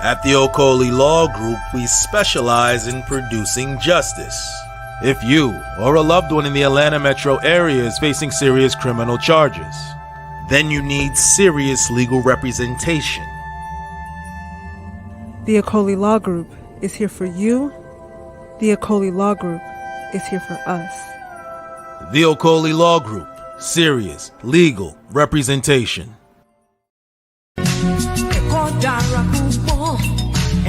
At the Okoli Law Group, we specialize in producing justice. If you or a loved one in the Atlanta metro area is facing serious criminal charges, then you need serious legal representation. The Okoli Law Group is here for you. The Okoli Law Group is here for us. The Okoli Law Group, serious legal representation.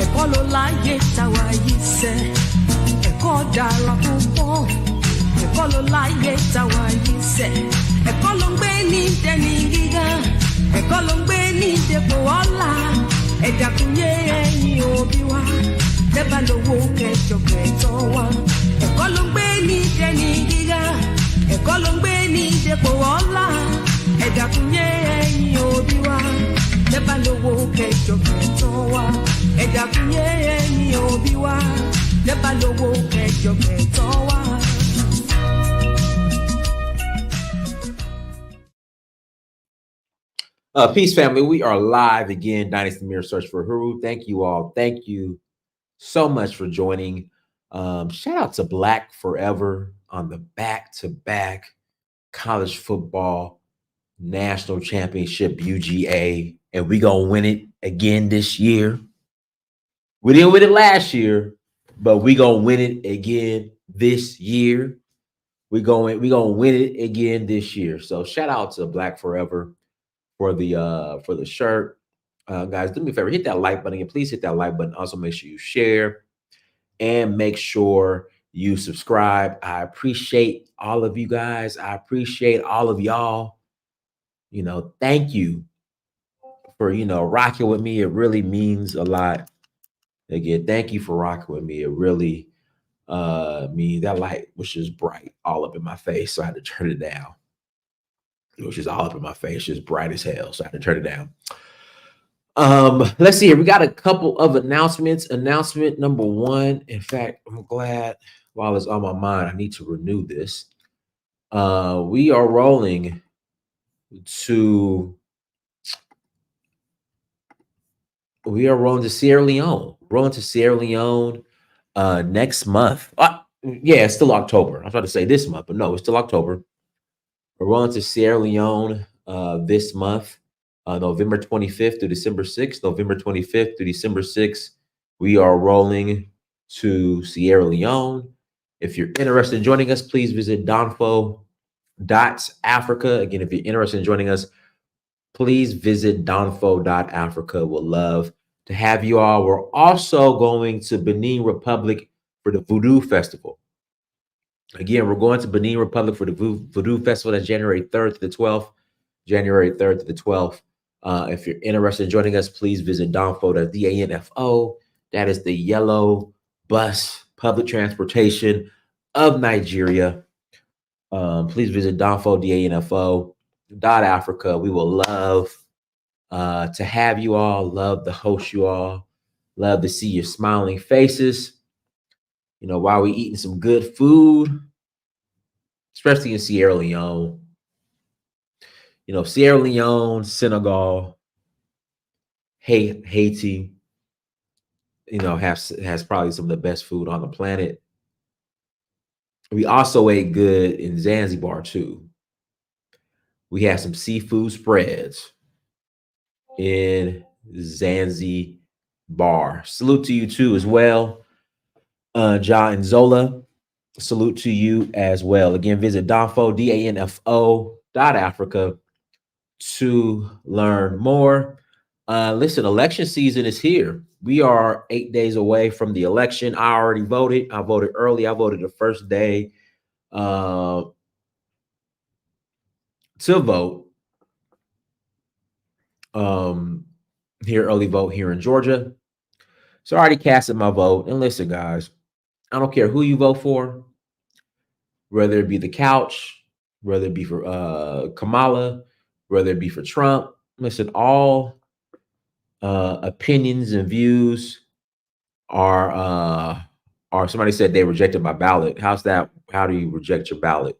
Ẹ̀kọ́ ló láyé táwa yìí sẹ́, ẹ̀kọ́ dára púpọ̀, ẹ̀kọ́ ló láyé táwa yìí sẹ́, ẹ̀kọ́ ló ń gbé ní dẹni gíga, ẹ̀kọ́ ló ń gbé ní dépò ọlá, ẹ̀dá kún yé ẹ̀yin òbí wa, lẹ́bàá lówó kẹjọ kẹtọ́ wa, ẹ̀kọ́ ló ń gbé ní dẹni gíga, ẹ̀kọ́ ló ń gbé ní dépò ọlá, ẹ̀dá kún yé ẹ̀yin òbí wa, lẹ́bàá lówó kẹjọ kẹtọ́ wa. Ẹ̀dá kún yé ẹ̀yin òbí wa, lẹ́bàá lówó kẹjọ kẹtọ́ wa. Peace, family. We are live again. Dynasty Mirror Search for Huru. Thank you all. Thank you so much for joining. Shout out to Black Forever on the back-to-back college football national championship UGA, and we gonna win it again this year. We didn't win it last year, but we gonna win it again this year. We gonna win it again this year. So shout out to Black Forever for the shirt. Guys, do me a favor, hit that like button, and please hit that like button. Also, make sure you share and make sure you subscribe. I appreciate all of you guys. I appreciate all of y'all. You know, thank you for rocking with me. It really means a lot. Again, thank you for rocking with me. It really means. That light was just bright all up in my face, so I had to turn it down. It was just all up in my face, just bright as hell, so I had to turn it down. Let's see here. We got a couple of announcements. Announcement number one. In fact, I'm glad while it's on my mind, I need to renew this. We are rolling to Sierra Leone. Rolling to Sierra Leone next month. Yeah, it's still October. I was about to say this month, but no, it's still October. We're rolling to Sierra Leone this month, November 25th through December 6th. November 25th through December 6th, we are rolling to Sierra Leone. If you're interested in joining us, please visit donfo.africa. Again, if you're interested in joining us, please visit donfo.africa. We'll love to have you all. We're also going to Benin Republic for the Voodoo Festival. Again, we're going to Benin Republic for the Voodoo Festival. That's January 3rd to the 12th. January 3rd to the 12th. If you're interested in joining us, please visit Donfo. That's DANFO. That is the yellow bus public transportation of Nigeria. Please visit Donfo, DANFO.Africa. We will love to have you all, love to host you all, love to see your smiling faces, while we're eating some good food, especially in Sierra Leone. Sierra Leone, Senegal, Haiti, has probably some of the best food on the planet. We also ate good in Zanzibar too. We had some seafood spreads in Zanzibar. Salute to you too as well. Ja and Zola, salute to you as well. Again, visit Donfo, DANFO.Africa to learn more. Listen, election season is here. We are 8 days away from the election. I already voted. I voted early. I voted the first day to vote. Here, early vote here in Georgia. So I already casted my vote. And listen, guys, I don't care who you vote for, whether it be the couch, whether it be for Kamala, whether it be for Trump. Listen, all opinions and views are somebody said they rejected my ballot. How's that? How do you reject your ballot?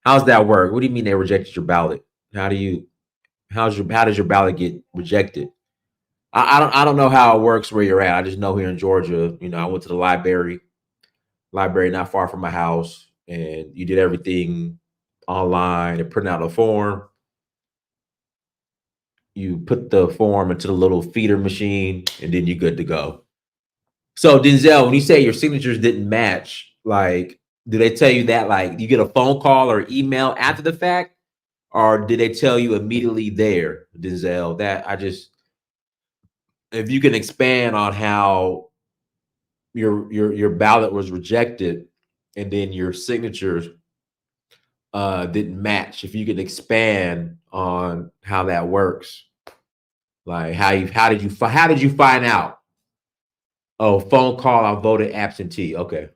How's that work? What do you mean they rejected your ballot? How does your ballot get rejected? I don't know how it works where you're at. I just know here in Georgia, I went to the library not far from my house, and you did everything online and print out a form. You put the form into the little feeder machine, and then you're good to go. So Denzel, when you say your signatures didn't match, like, do they tell you that like you get a phone call or email after the fact, or did they tell you immediately there, Denzel? That I just, if you can expand on how your ballot was rejected, and then your signatures didn't match. If you could expand on how that works, like how did you find out? Oh, phone call. I voted absentee. Okay.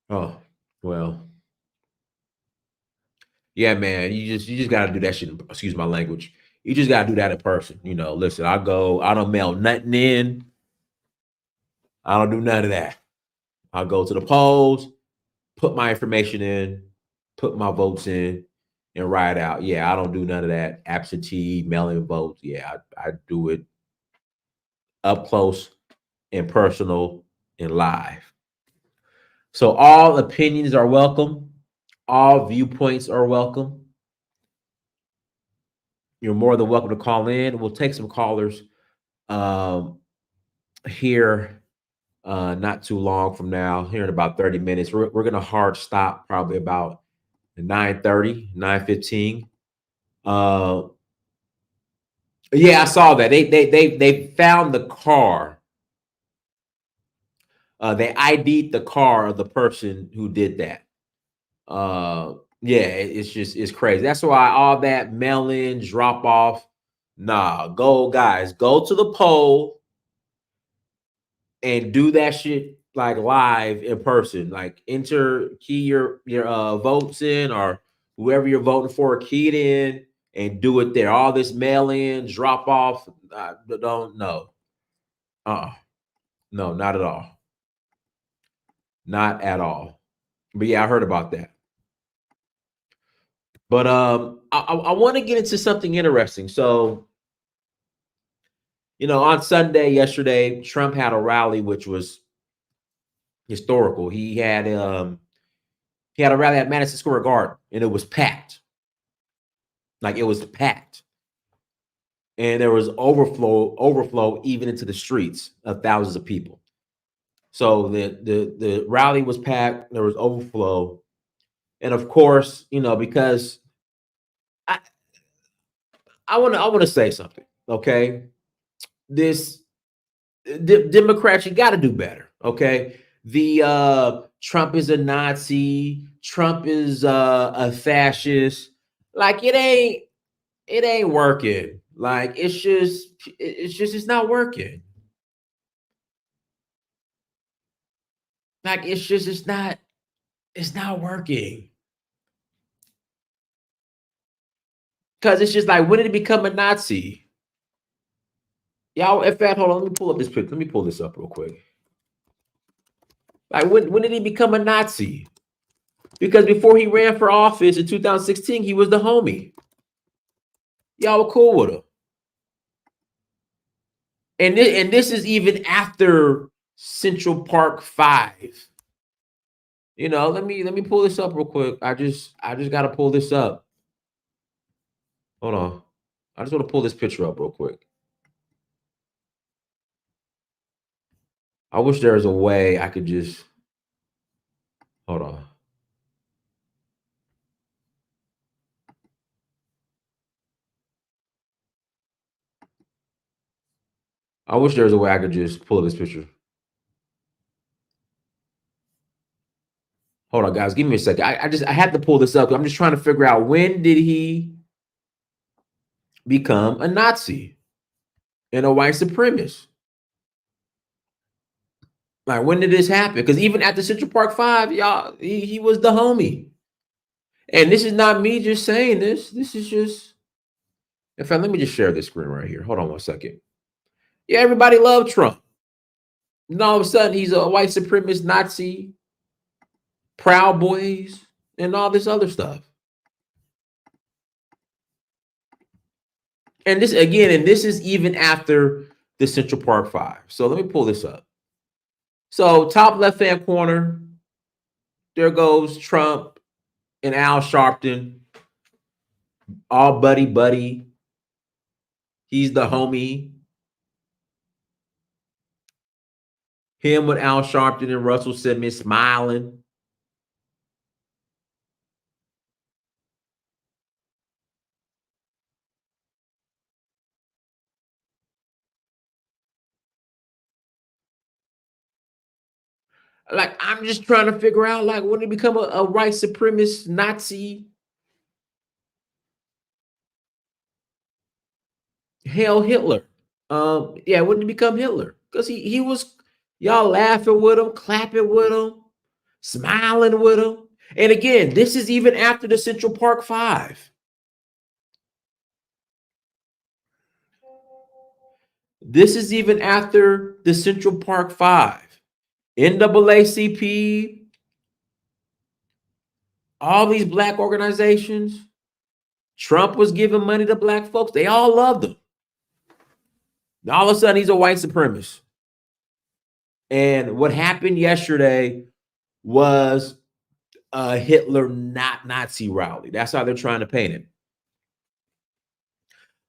Oh, well, yeah, man. You just gotta do that shit. Excuse my language. You just gotta do that in person. Listen, I don't mail nothing in. I don't do none of that. I go to the polls, put my information in, put my votes in, and write out. Yeah, I don't do none of that absentee mailing votes. Yeah, I do it up close and personal and live. So all opinions are welcome. All viewpoints are welcome. You're more than welcome to call in. We'll take some callers here not too long from now, here in about 30 minutes. We're going to hard stop probably about 9:30, 9:15. Yeah, I saw that. They found the car. They ID'd the car of the person who did that. Yeah, it's crazy. That's why all that mail in, drop off. Nah, go guys, go to the poll and do that shit like live in person. Like key your votes in, or whoever you're voting for, key it in and do it there. All this mail in, drop off, don't know. No, not at all. Not at all. But yeah, I heard about that. But I want to get into something interesting. So, on Sunday, yesterday, Trump had a rally which was historical. He had a rally at Madison Square Garden, and it was packed. Like, it was packed. And there was overflow even into the streets of thousands of people. So the rally was packed, there was overflow. And of course, because I want to say something, okay? This Democrats, you got to do better, okay? The Trump is a Nazi, Trump is a fascist. Like, it ain't working. Like, it's not working. Like, it's not working. Because it's just like, when did it become a Nazi? Y'all, in fact, hold on, let me pull up this picture. Let me pull this up real quick. Like, when did he become a Nazi? Because before he ran for office in 2016, he was the homie. Y'all were cool with him. And this is even after Central Park 5. Let me pull this up real quick. I just gotta pull this up. Hold on. I just want to pull this picture up real quick. I wish there was a way I could just hold on. I wish there was a way I could just pull up this picture. Hold on, guys. Give me a second. I had to pull this up. I'm just trying to figure out, when did he become a Nazi and a white supremacist? Like, when did this happen? Because even at the Central Park 5, y'all, he was the homie. And this is not me just saying this. This is just, in fact, let me just share this screen right here. Hold on one second. Yeah, everybody loved Trump. And all of a sudden, he's a white supremacist, Nazi, Proud Boys, and all this other stuff. And this again, and this is even after the Central Park Five. So let me pull this up. So top left hand corner, there goes Trump and Al Sharpton, all buddy buddy. He's the homie. Him with Al Sharpton and Russell Simmons smiling. Like, I'm just trying to figure out, like, when he become a white supremacist Nazi, hell Hitler. Yeah, when did he become Hitler? Because he was y'all laughing with him, clapping with him, smiling with him. And again, this is even after the Central Park Five. This is even after the Central Park Five. NAACP, all these black organizations. Trump was giving money to black folks. They all loved him. All of a sudden, he's a white supremacist. And what happened yesterday was a Hitler not Nazi rally. That's how they're trying to paint it.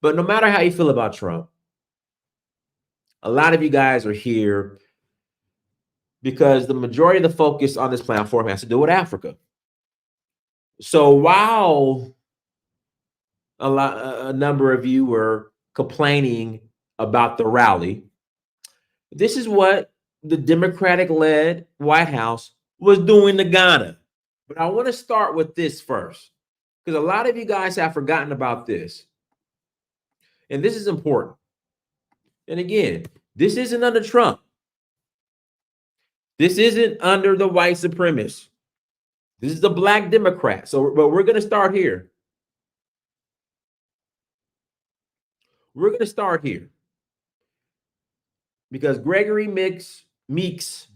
But no matter how you feel about Trump, a lot of you guys are here because the majority of the focus on this platform has to do with Africa. So while a number of you were complaining about the rally, this is what the Democratic-led White House was doing to Ghana. But I want to start with this first, because a lot of you guys have forgotten about this. And this is important. And again, this isn't under Trump. This isn't under the white supremacists. This is the black Democrat. So, but we're going to start here. We're going to start here. Because Gregory Meeks,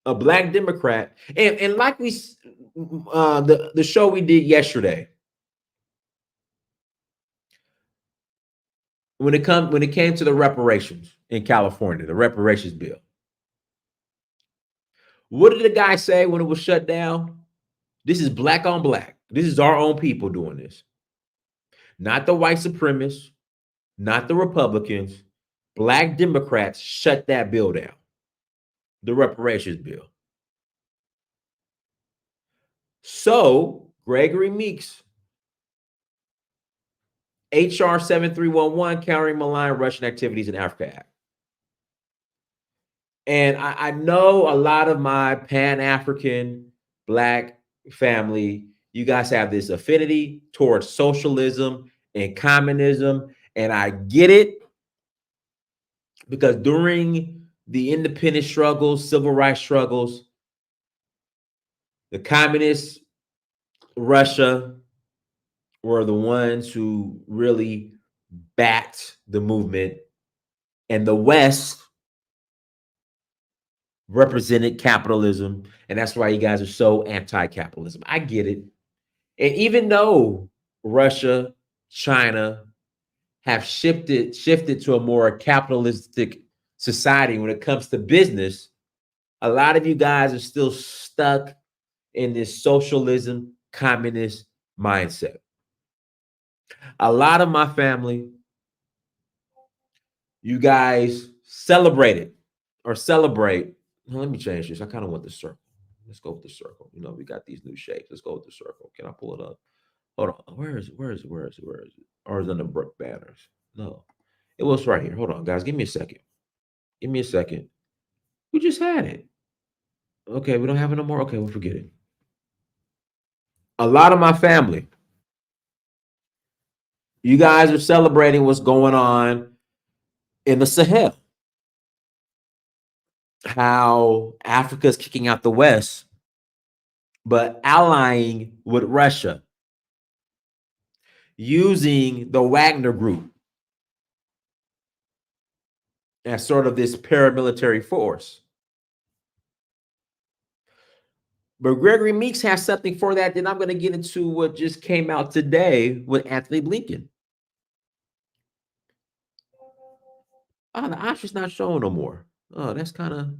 a black Democrat, and like we the show we did yesterday, when it came to the reparations in California, the reparations bill, what did the guy say when it was shut down? This is black on black. This is our own people doing this, not the white supremacists, not the Republicans. Black Democrats shut that bill down, the reparations bill. So Gregory Meeks, HR 7311, Countering Malign Russian Activities in Africa Act. And I know a lot of my Pan-African black family, you guys have this affinity towards socialism and communism, and I get it, because during the independence struggles, civil rights struggles, the communists, Russia, were the ones who really backed the movement, and the West represented capitalism, and that's why you guys are so anti-capitalism. I get it. And even though Russia, China have shifted to a more capitalistic society when it comes to business, a lot of you guys are still stuck in this socialism, communist mindset. A lot of my family, you guys celebrate. Let me change this. I kind of want the circle. Let's go with the circle. You know, we got these new shapes. Let's go with the circle. Can I pull it up? Hold on. Where is it? Or is it on the brick banners? No. It was right here. Hold on, guys. Give me a second. We just had it. Okay, we don't have it no more. Okay, we'll forget it. A lot of my family, you guys are celebrating what's going on in the Sahel. How Africa's kicking out the West, but allying with Russia, using the Wagner Group as sort of this paramilitary force. But Gregory Meeks has something for that. Then I'm going to get into what just came out today with Anthony Blinken. Oh, the option's not showing no more. Oh, that's kind of.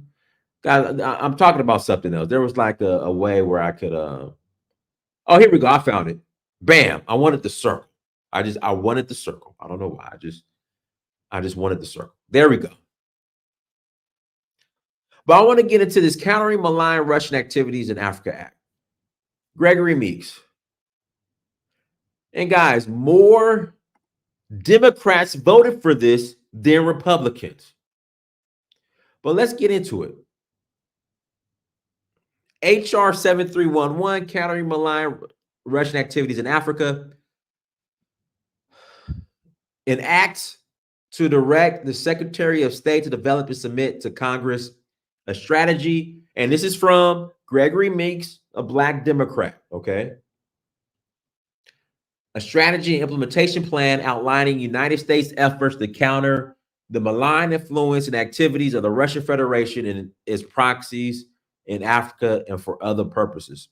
God, I'm talking about something else. There was like a way where I could. Oh, here we go. I found it. Bam! I wanted the circle. I wanted the circle. I don't know why. I just wanted the circle. There we go. But I want to get into this countering malign Russian activities in Africa Act. Gregory Meeks. And guys, more Democrats voted for this than Republicans. But let's get into it. HR 7311, countering malign Russian activities in Africa, enacts to direct the Secretary of State to develop and submit to Congress a strategy. And this is from Gregory Meeks, a Black Democrat, okay? A strategy and implementation plan outlining United States efforts to counter the malign influence and activities of the Russian Federation and its proxies in Africa and for other purposes.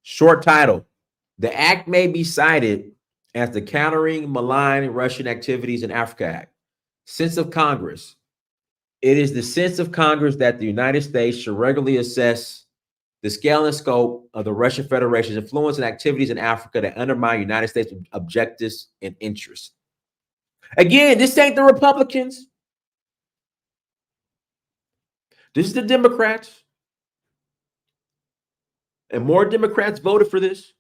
Short title: the act may be cited as the Countering Malign Russian Activities in Africa Act. Sense of Congress: it is the sense of Congress that the United States should regularly assess the scale and scope of the Russian Federation's influence and activities in Africa that undermine United States objectives and interests. Again, this ain't the Republicans. This is the Democrats. And more Democrats voted for this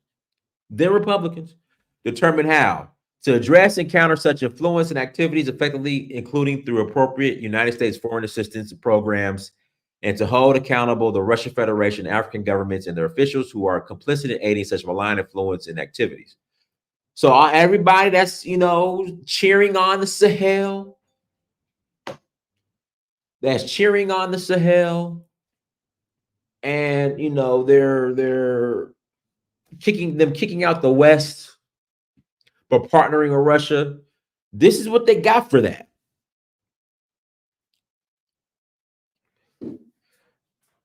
than Republicans. Determine how to address and counter such influence and activities effectively, including through appropriate United States foreign assistance programs, and to hold accountable the Russian Federation, African governments, and their officials who are complicit in aiding such malign influence and activities. So everybody that's, cheering on the Sahel, and they're kicking out the West for partnering with Russia. This is what they got for that.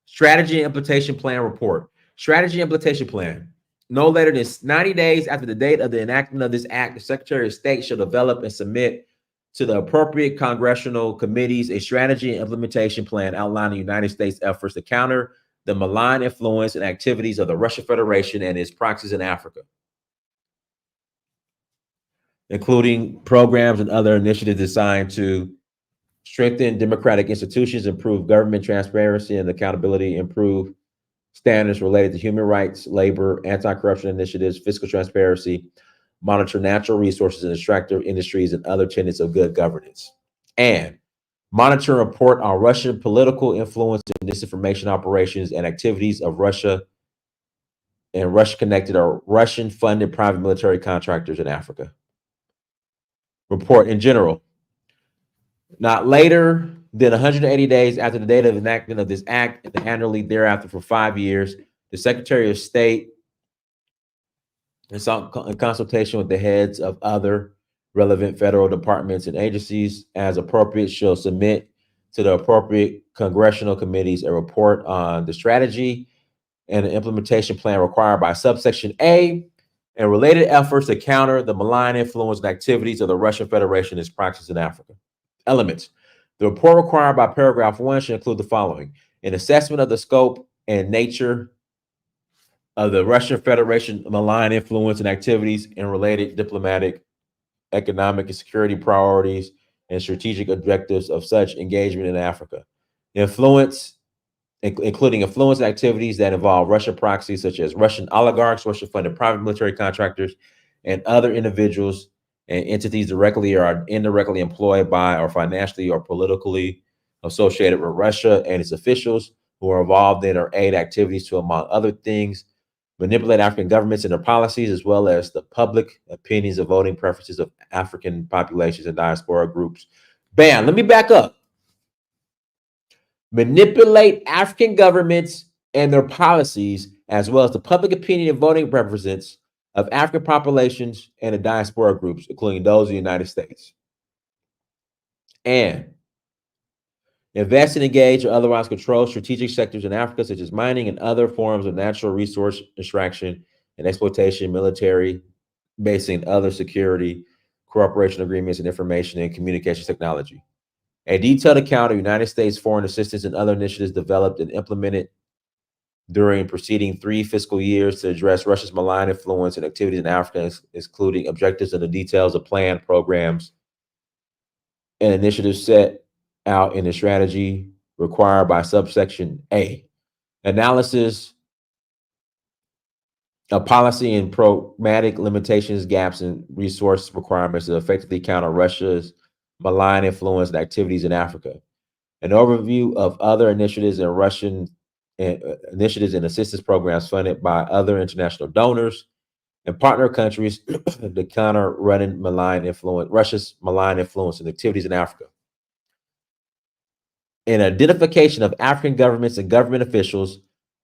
Strategy and Implementation Plan Report. Strategy and Implementation Plan. No later than 90 days after the date of the enactment of this act, the Secretary of State shall develop and submit to the appropriate congressional committees a strategy and implementation plan outlining the United States efforts to counter the malign influence and activities of the Russian Federation and its proxies in Africa, including programs and other initiatives designed to strengthen democratic institutions, improve government transparency and accountability, improve standards related to human rights, labor, anti-corruption initiatives, fiscal transparency, monitor natural resources and extractive industries, and other tenets of good governance. And monitor and report on Russian political influence and disinformation operations and activities of Russia and Russia-connected or Russian-funded private military contractors in Africa. Report in general. Not later than 180 days after the date of enactment of this act and annually thereafter for 5 years, the Secretary of State, in consultation with the heads of other relevant federal departments and agencies, as appropriate, shall submit to the appropriate congressional committees a report on the strategy and the implementation plan required by subsection A and related efforts to counter the malign influence and activities of the Russian Federation and its practices in Africa. Elements. The report required by paragraph 1 should include the following: an assessment of the scope and nature of the Russian Federation malign influence and activities and related diplomatic, economic, and security priorities and strategic objectives of such engagement in Africa. Influence, including influence activities that involve Russian proxies such as Russian oligarchs, Russian-funded private military contractors, and other individuals and entities directly or indirectly employed by or financially or politically associated with Russia and its officials who are involved in or aid activities to, among other things, manipulate African governments and their policies, as well as the public opinions and voting preferences of African populations and diaspora groups. Bam, let me back up. Manipulate African governments and their policies, as well as the public opinion and voting preferences of African populations and the diaspora groups, including those in the United States. And invest and engage or otherwise control strategic sectors in Africa, such as mining and other forms of natural resource extraction and exploitation, military basing, other security, cooperation agreements, and information and communication technology. A detailed account of United States foreign assistance and other initiatives developed and implemented during preceding 3 fiscal years to address Russia's malign influence and activities in Africa, including objectives and the details of planned programs and initiatives set out in the strategy required by subsection A. Analysis of policy and pragmatic limitations, gaps, and resource requirements to effectively counter Russia's malign influence and activities in Africa. An overview of other initiatives and Russian initiatives and assistance programs funded by other international donors and partner countries to counter Russia's malign influence and activities in Africa. An identification of African governments and government officials,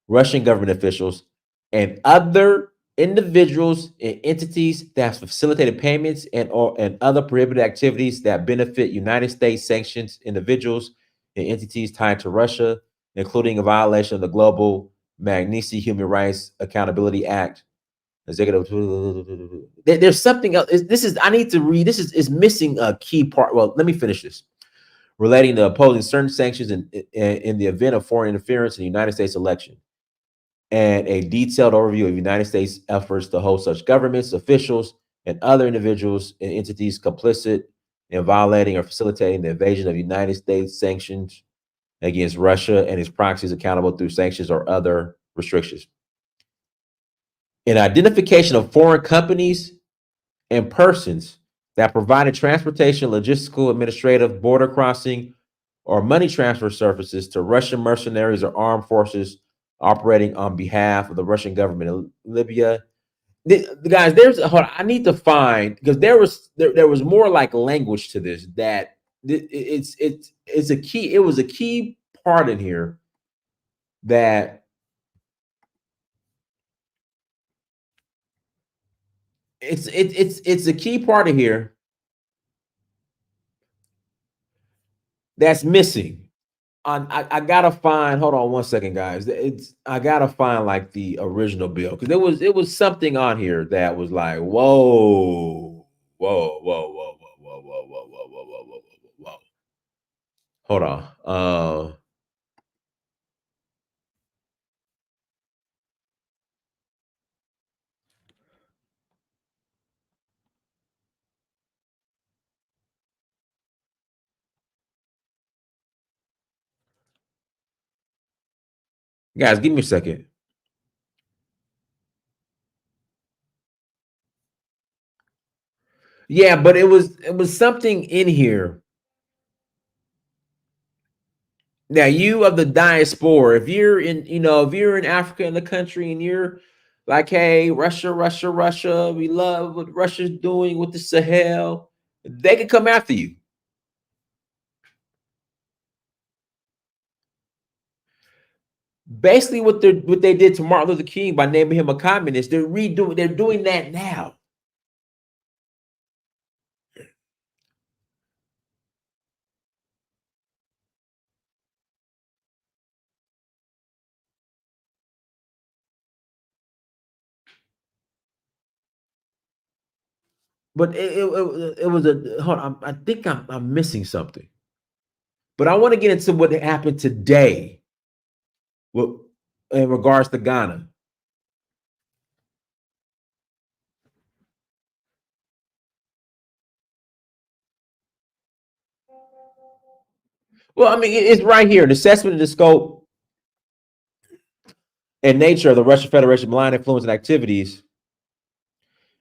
Russian government officials, and other individuals and entities that have facilitated payments and other prohibited activities that benefit United States sanctions individuals and entities tied to Russia, including a violation of the Global Magnitsky Human Rights Accountability Act. There's something else. I need to read. This is missing a key part. Well, let me finish this. Relating to opposing certain sanctions in the event of foreign interference in the United States election, and a detailed overview of United States efforts to hold such governments, officials, and other individuals and entities complicit in violating or facilitating the invasion of United States sanctions against Russia and its proxies accountable through sanctions or other restrictions. An identification of foreign companies and persons that provided transportation, logistical, administrative, border crossing, or money transfer services to Russian mercenaries or armed forces operating on behalf of the Russian government in Libya. Guys, I need to find, because there was more like language to this, that it's a key. It was a key part in here that it's a key part of here that's missing. I gotta find. Hold on one second, guys. I gotta find like the original bill, because it was something on here that was like, whoa, whoa, whoa, whoa, whoa, whoa, whoa, whoa, whoa, whoa, whoa, whoa, whoa, whoa. Hold on. Guys, give me a second. Yeah, but it was something in here. Now, you of the diaspora, if you're in Africa in the country and you're like, hey, Russia, Russia, Russia, we love what Russia's doing with the Sahel, they could come after you. Basically, what they did to Martin Luther King by naming him a communist, they're doing that now. But it was a hold on. I think I'm missing something. But I want to get into what happened today in regards to Ghana. Well, I mean, it's right here. The assessment of the scope and nature of the Russian Federation malign influence and activities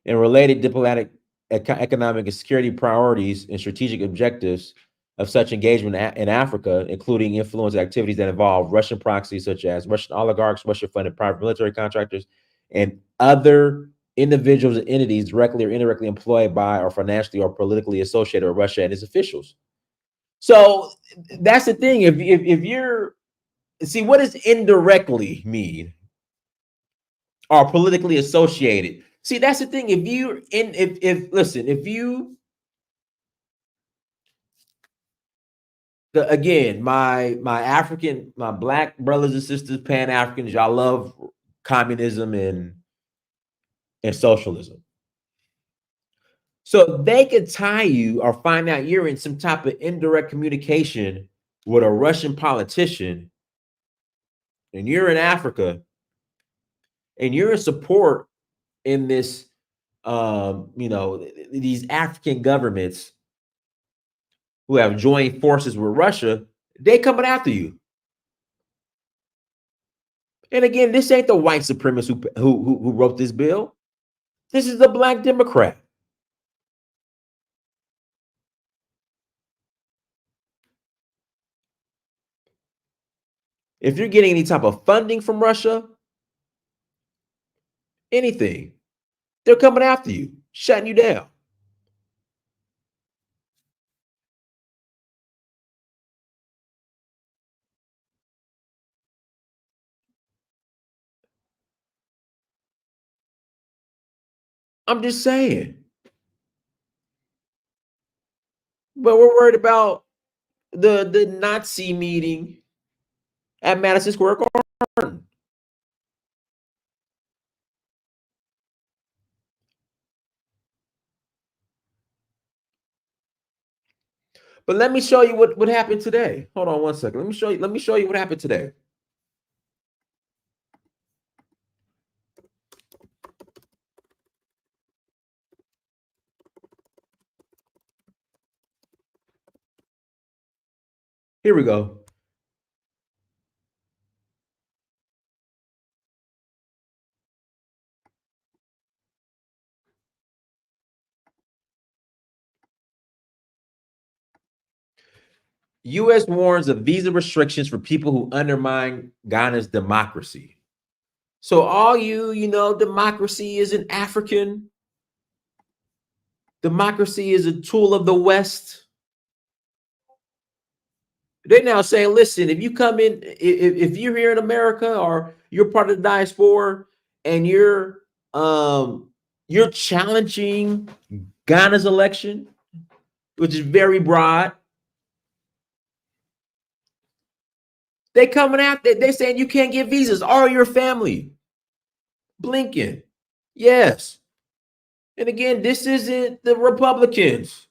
and related diplomatic, economic, and security priorities and strategic objectives of such engagement in Africa, including influence activities that involve Russian proxies such as Russian oligarchs, Russian-funded private military contractors, and other individuals and entities directly or indirectly employed by or financially or politically associated with Russia and its officials. So that's the thing. If you're what does indirectly mean? Or politically associated. See, that's the thing. If you again, my black brothers and sisters, Pan Africans, y'all love communism and socialism. So they could tie you or find out you're in some type of indirect communication with a Russian politician, and you're in Africa, and you're in support in this, these African governments who have joined forces with Russia. They coming after you. And again, this ain't the white supremacist who wrote this bill. This is the black Democrat. If you're getting any type of funding from Russia, anything, they're coming after you, shutting you down. I'm just saying. But we're worried about the Nazi meeting at Madison Square Garden. But let me show you what happened today. Hold on one second. Let me show you what happened today. Here we go. U.S. warns of visa restrictions for people who undermine Ghana's democracy. So all democracy is an African. Democracy is a tool of the West. They're now saying, listen, if you come in, if you're here in America or you're part of the diaspora and you're challenging Ghana's election, which is very broad, they coming after. They're saying you can't get visas. All your family. Blinken. Yes. And again, this isn't the Republicans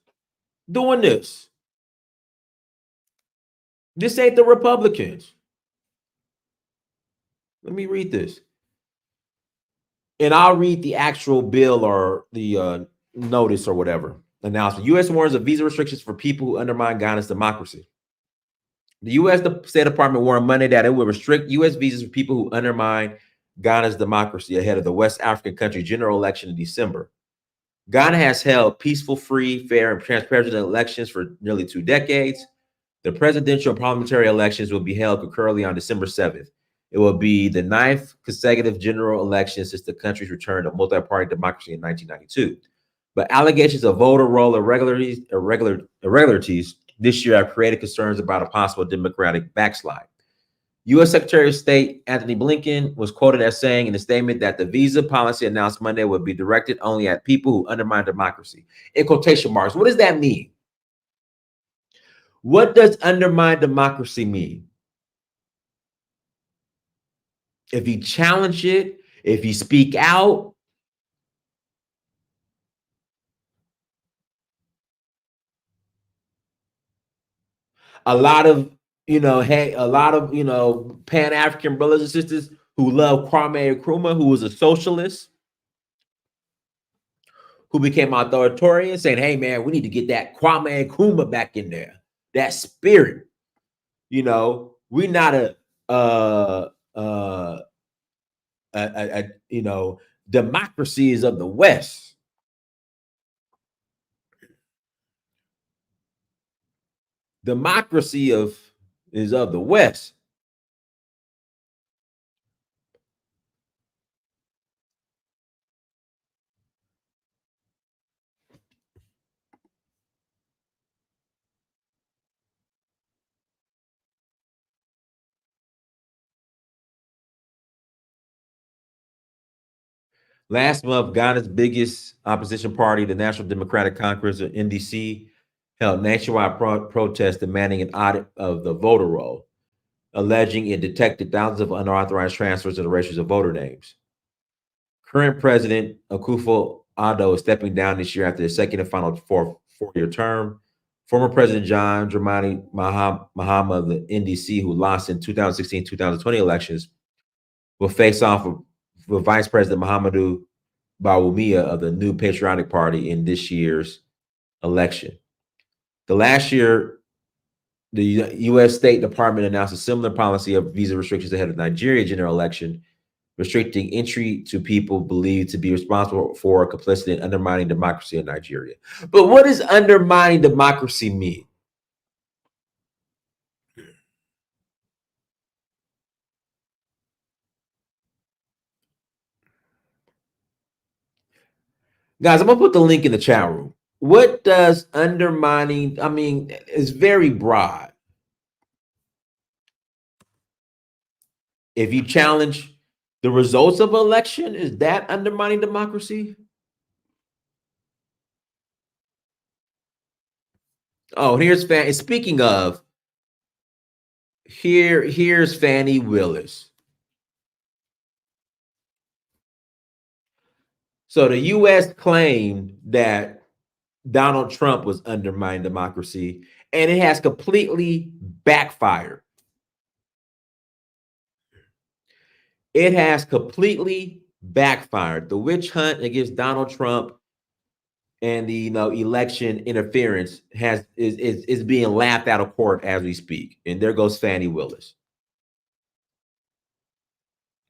doing this. This ain't the Republicans. Let me read this. And I'll read the actual bill or the notice or whatever. Announcement. U.S. warns of visa restrictions for people who undermine Ghana's democracy. The U.S. State Department warned Monday that it will restrict U.S. visas for people who undermine Ghana's democracy ahead of the West African country general election in December. Ghana has held peaceful, free, fair, and transparent elections for nearly 2 decades. The presidential and parliamentary elections will be held concurrently on December 7th. It will be the 9th consecutive general election since the country's return to multi-party democracy in 1992. But allegations of voter roll irregularities this year have created concerns about a possible Democratic backslide. U.S. Secretary of State Anthony Blinken was quoted as saying in a statement that the visa policy announced Monday would be directed only at people who undermine democracy. In quotation marks, what does that mean? What does undermine democracy mean? If you challenge it, if you speak out, a lot of Pan-African brothers and sisters who love Kwame Nkrumah, who was a socialist, who became authoritarian, saying, hey, man, we need to get that Kwame Nkrumah back in there, that spirit. We're not democracy is of the West. Democracy is of the West. Last month, Ghana's biggest opposition party, the National Democratic Congress, or NDC, held nationwide protests demanding an audit of the voter roll, alleging it detected thousands of unauthorized transfers of the registers of voter names. Current President Ado is stepping down this year after his second and final four-year term. Former President John Dramani Mahama of the NDC, who lost in 2016-2020 elections, will face off with Vice President Muhammadu Bawumia of the New Patriotic Party in this year's election. Last year, the U.S. State Department announced a similar policy of visa restrictions ahead of Nigeria general election, restricting entry to people believed to be responsible for complicity in undermining democracy in Nigeria. But what does undermining democracy mean? Guys, I'm gonna put the link in the chat room. What does undermining, I mean, it's very broad. If you challenge the results of an election, is that undermining democracy? Oh, here's Fanny. Speaking of, here's Fannie Willis. So the U.S. claimed that Donald Trump was undermining democracy, and it has completely backfired. It has completely backfired. The witch hunt against Donald Trump and the election interference is being laughed out of court as we speak. And there goes Fannie Willis.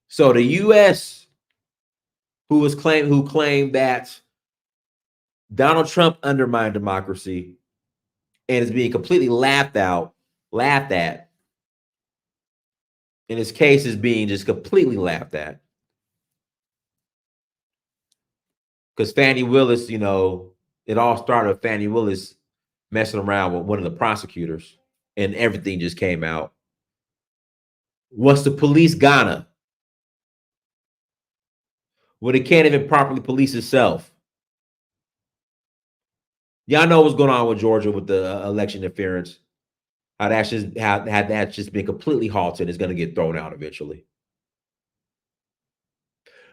So the U.S. who claimed that Donald Trump undermined democracy and is being completely laughed at, and his case is being just completely laughed at. Because Fannie Willis, it all started with Fannie Willis messing around with one of the prosecutors, and everything just came out. What's the police Ghana? Well, they can't even properly police itself. Y'all know what's going on with Georgia with the election interference. How that's just been completely halted. Is going to get thrown out eventually.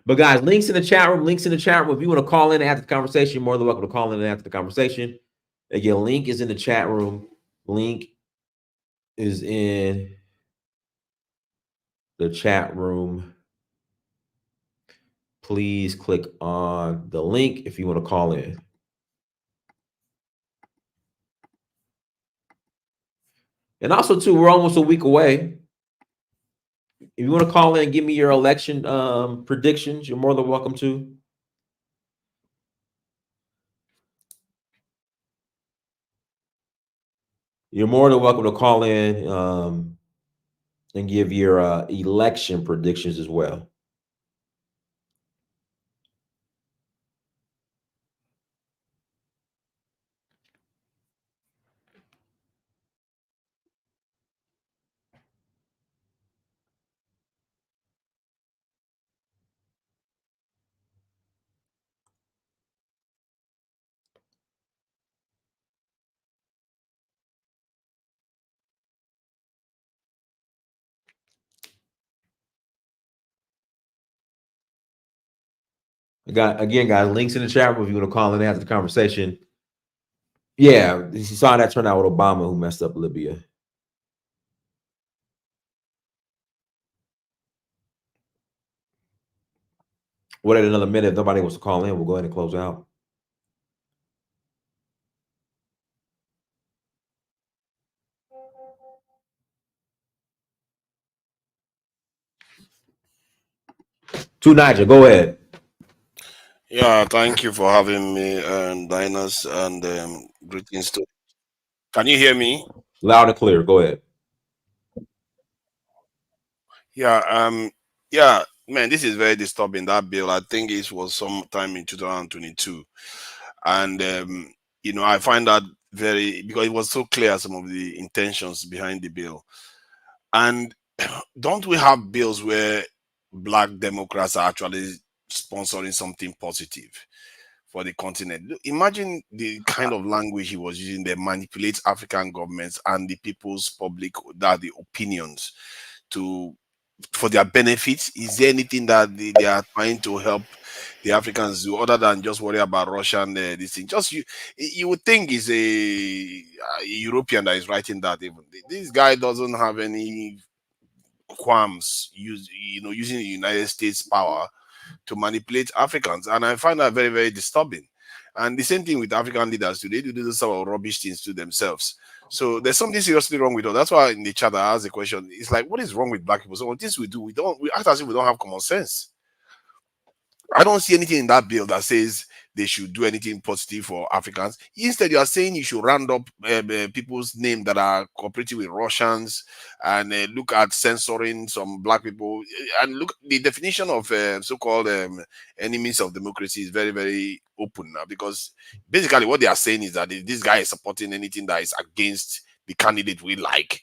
But guys, links in the chat room. If you want to call in after the conversation, you're more than welcome to call in after the conversation. Again, link is in the chat room. Link is in the chat room. Please click on the link if you want to call in. And also, too, we're almost a week away. If you want to call in and give me your election predictions, you're more than welcome to. You're more than welcome to call in and give your election predictions as well. Again, guys, links in the chat room if you want to call in after the conversation. Yeah, you saw that turn out with Obama, who messed up Libya. Wait another minute. If nobody wants to call in, we'll go ahead and close out. To Nigel, go ahead. Yeah, thank you for having me, and Diners, and greetings to. Can you hear me? Loud and clear. Go ahead. Yeah, man, this is very disturbing. That bill, I think it was sometime in 2022, and I find that very, because it was so clear some of the intentions behind the bill, and don't we have bills where Black Democrats are actually sponsoring something positive for the continent? Imagine the kind of language he was using that manipulates African governments and the people's public, that the opinions, to for their benefits? Is there anything that they are trying to help the Africans do other than just worry about Russian this thing? Just you would think is a European that is writing that. Even this guy doesn't have any qualms using the United States power to manipulate Africans, and I find that very, very disturbing. And the same thing with African leaders today. They do this sort of rubbish things to themselves. So there's something seriously wrong with us. That's why in the chat I asked the question. It's like, what is wrong with black people? So what this we do, we act as if we don't have common sense. I don't see anything in that bill that says they should do anything positive for Africans. Instead, you are saying you should round up people's names that are cooperating with Russians and look at censoring some black people. And look, the definition of so-called enemies of democracy is very, very open now, because basically what they are saying is that if this guy is supporting anything that is against the candidate we like,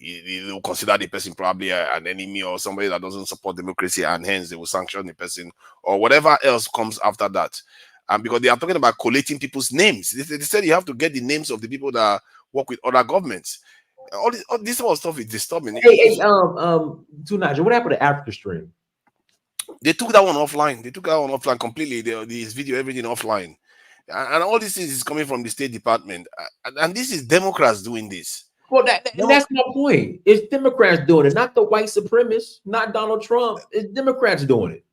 you will consider the person probably an enemy or somebody that doesn't support democracy, and hence they will sanction the person or whatever else comes after that. And because they are talking about collating people's names, they said you have to get the names of the people that work with other governments. All this sort of stuff is disturbing. Tunaja, what happened to Africa Stream? They took that one offline. They took that one offline completely. This video, everything offline, and all this is coming from the State Department. And this is Democrats doing this. Well, that's my point. It's Democrats doing it, not the white supremacists, not Donald Trump. It's Democrats doing it.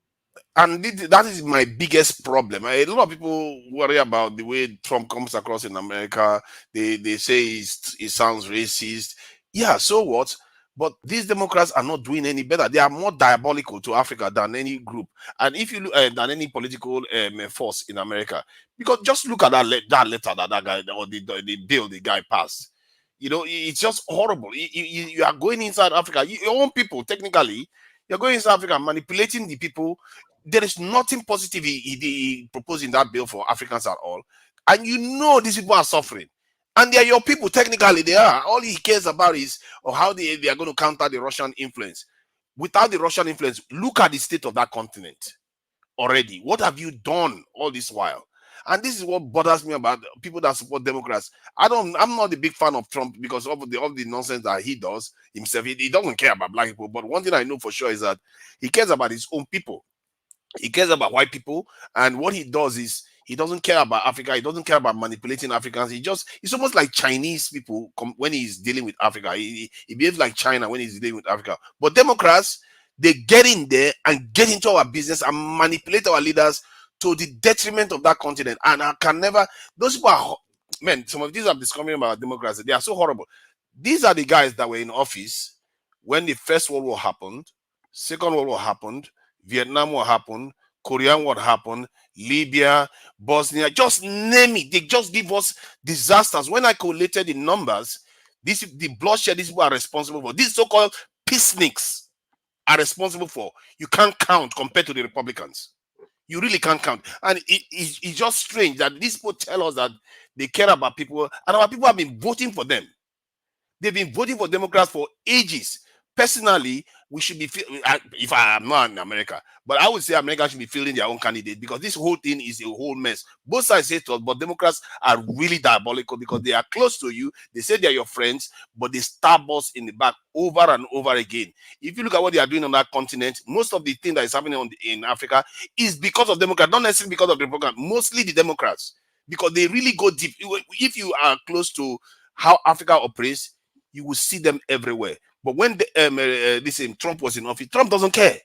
And that is my biggest problem. A lot of people worry about the way Trump comes across in America. They say he sounds racist. Yeah, so what? But these Democrats are not doing any better. They are more diabolical to Africa than any group, and if you look than any political force in America. Because just look at that letter that guy, or the bill the guy passed. It's just horrible. You are going inside Africa, your own people. Technically, you're going inside Africa, manipulating the people. There is nothing positive he proposed in that bill for Africans at all. And these people are suffering. And they are your people, technically, they are. All he cares about is how they are going to counter the Russian influence. Without the Russian influence, look at the state of that continent already. What have you done all this while? And this is what bothers me about people that support Democrats. I'm not a big fan of Trump because of the nonsense that he does himself. He doesn't care about black people. But one thing I know for sure is that he cares about his own people. He cares about white people, and what he does is he doesn't care about Africa. He doesn't care about manipulating Africans. It's almost like Chinese people when he's dealing with Africa. He behaves like China when he's dealing with Africa. But Democrats, they get in there and get into our business and manipulate our leaders to the detriment of that continent. And I can never, those people are, man, some of these I'm discovering about Democrats, they are so horrible. These are the guys that were in office when the First World War happened, Second World War happened, Vietnam War happened, Korean War happened, Libya, Bosnia, just name it. They just give us disasters. When I collated the numbers, the bloodshed these people are responsible for, these so-called peaceniks are responsible for, you can't count compared to the Republicans. You really can't count. And it's just strange that these people tell us that they care about people, and our people have been voting for them. They've been voting for Democrats for ages. Personally, we should be, if I am not in America, but I would say America should be fielding their own candidate, because this whole thing is a whole mess. Both sides hate us, but Democrats are really diabolical because they are close to you. They say they are your friends, but they stab us in the back over and over again. If you look at what they are doing on that continent, most of the thing that is happening in Africa is because of Democrats, not necessarily because of the Republicans, mostly the Democrats, because they really go deep. If you are close to how Africa operates, you will see them everywhere. But when Trump was in office, Trump doesn't care.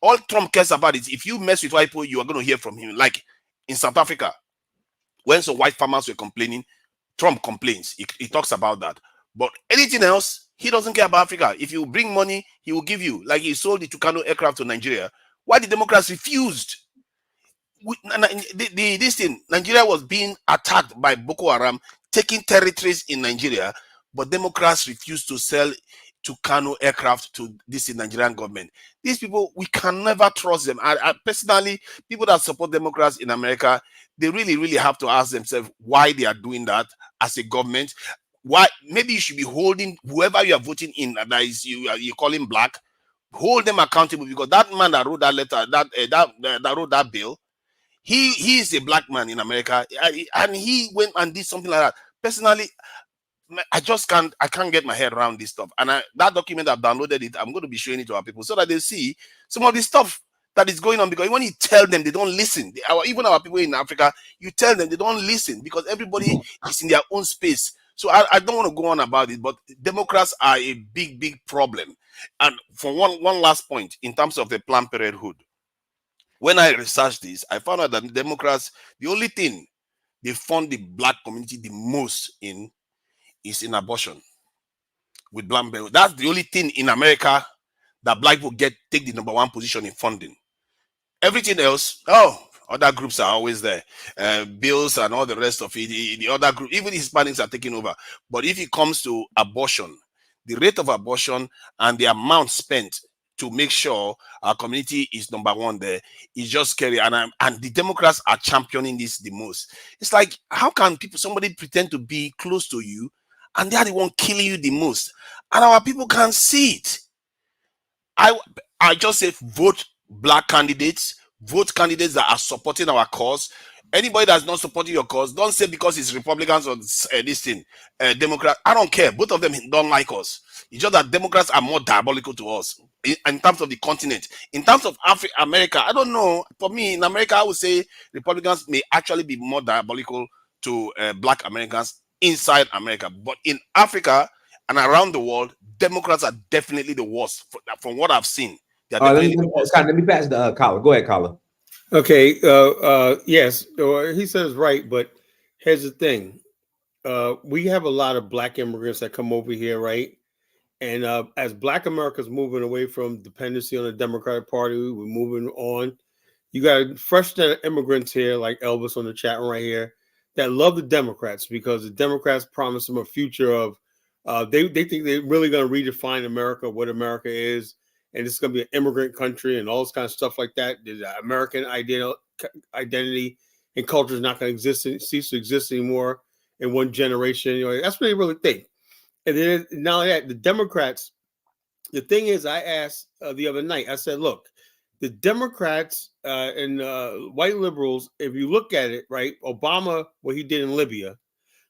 All Trump cares about is if you mess with white people, you are going to hear from him. Like in South Africa, when some white farmers were complaining, Trump complains. He talks about that. But anything else, he doesn't care about Africa. If you bring money, he will give you. Like he sold the Tucano aircraft to Nigeria. Why the Democrats refused? This thing, Nigeria was being attacked by Boko Haram, taking territories in Nigeria, but Democrats refused to sell Tucano aircraft to this Nigerian government. These people, we can never trust them. I personally, people that support Democrats in America, they really, really have to ask themselves why they are doing that as a government. Why? Maybe you should be holding whoever you are voting in, that is you call him black, hold them accountable, because that man that wrote that letter, that wrote that bill, he is a black man in America, and he went and did something like that. Personally, I just can't. I can't get my head around this stuff. And that document, I've downloaded it. I'm going to be showing it to our people so that they see some of the stuff that is going on. Because when you tell them, they don't listen. Even our people in Africa, you tell them, they don't listen because everybody is in their own space. So I don't want to go on about it, but Democrats are a big, big problem. And for one last point, in terms of the Planned Parenthood, when I researched this, I found out that Democrats, the only thing they fund the black community the most in is in abortion with Planned Parenthood. That's the only thing in America that black people take the #1 position in funding. Everything else, other groups are always there. Bills and all the rest of it, the other group, even the Hispanics are taking over. But if it comes to abortion, the rate of abortion and the amount spent to make sure our community is #1 there is just scary. And the Democrats are championing this the most. It's like, how can somebody pretend to be close to you and they are the one killing you the most? And our people can't see it. I just say vote black candidates, vote candidates that are supporting our cause. Anybody that's not supporting your cause, don't say because it's Republicans or this thing, Democrat. I don't care. Both of them don't like us. It's just that Democrats are more diabolical to us in terms of the continent. In terms of America, I don't know. For me, in America, I would say Republicans may actually be more diabolical to black Americans inside America. But in Africa and around the world, Democrats are definitely the worst from what I've seen. Let me pass the caller. Go ahead, caller. Okay. Yes, he says right, but here's the thing: we have a lot of black immigrants that come over here, right? And as Black America's moving away from dependency on the Democratic Party, we're moving on. You got fresh immigrants here, like Elvis on the chat room right here, that love the Democrats because the Democrats promise them a future of. They think they're really going to redefine America, what America is. And it's going to be an immigrant country and all this kind of stuff like that. The American identity and culture is not going to cease to exist anymore in one generation. That's what they really think. And then now that the Democrats, the thing is, I asked the other night, I said, look, the Democrats and white liberals, if you look at it, right, Obama, what he did in Libya,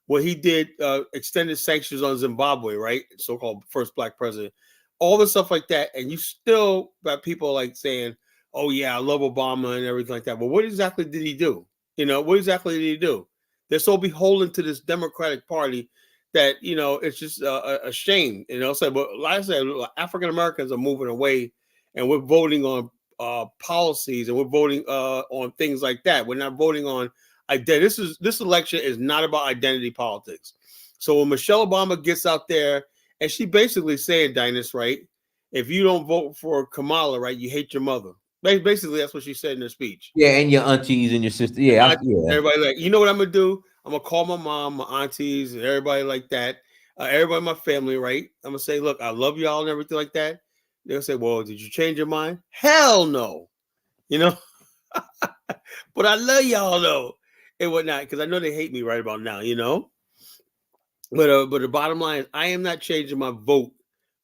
what he did, extended sanctions on Zimbabwe, right, so-called first black president, all the stuff like that, and you still got people like saying, "Oh yeah, I love Obama and everything like that." But what exactly did he do? What exactly did he do? They're so beholden to this Democratic Party that it's just a shame. So, but like I said, African Americans are moving away, and we're voting on policies, and we're voting on things like that. We're not voting on identity. This election is not about identity politics. So when Michelle Obama gets out there. And she basically said, Dinus, right? If you don't vote for Kamala, right, you hate your mother. Basically, that's what she said in her speech. Yeah, and your aunties and your sister. Yeah, everybody like, you know what I'm gonna do? I'm gonna call my mom, my aunties, and everybody like that. Everybody in my family, right? I'm gonna say, look, I love y'all and everything like that. They'll say, well, did you change your mind? Hell no, but I love y'all though, and whatnot, because I know they hate me right about now, But the bottom line is, I am not changing my vote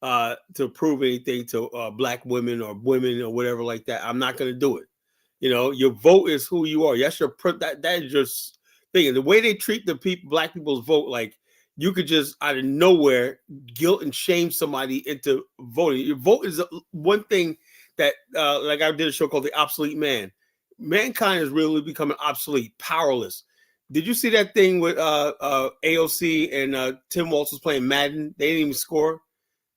to prove anything to black women or whatever like that. I'm not going to do it. Your vote is who you are. That's that is just thing. And the way they treat black people's vote, like you could just out of nowhere guilt and shame somebody into voting. Your vote is one thing that, like I did a show called The Obsolete Man. Mankind is really becoming obsolete, powerless. Did you see that thing with AOC and Tim Walz was playing Madden? They didn't even score.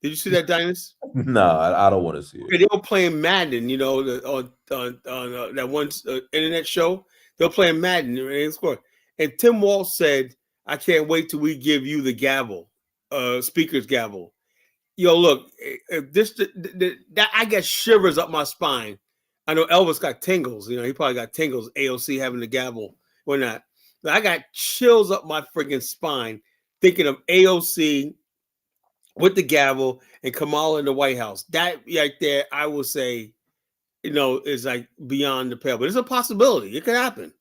Did you see that, Dinus? No, I don't want to see it. Okay, they were playing Madden, on that one internet show. They were playing Madden and they didn't score. And Tim Walz said, "I can't wait till we give you the gavel, speaker's gavel." Look, that I get shivers up my spine. I know Elvis got tingles. He probably got tingles. AOC having the gavel or not. I got chills up my freaking spine thinking of AOC with the gavel and Kamala in the White House. That right there, I will say, is like beyond the pale. But it's a possibility. It could happen.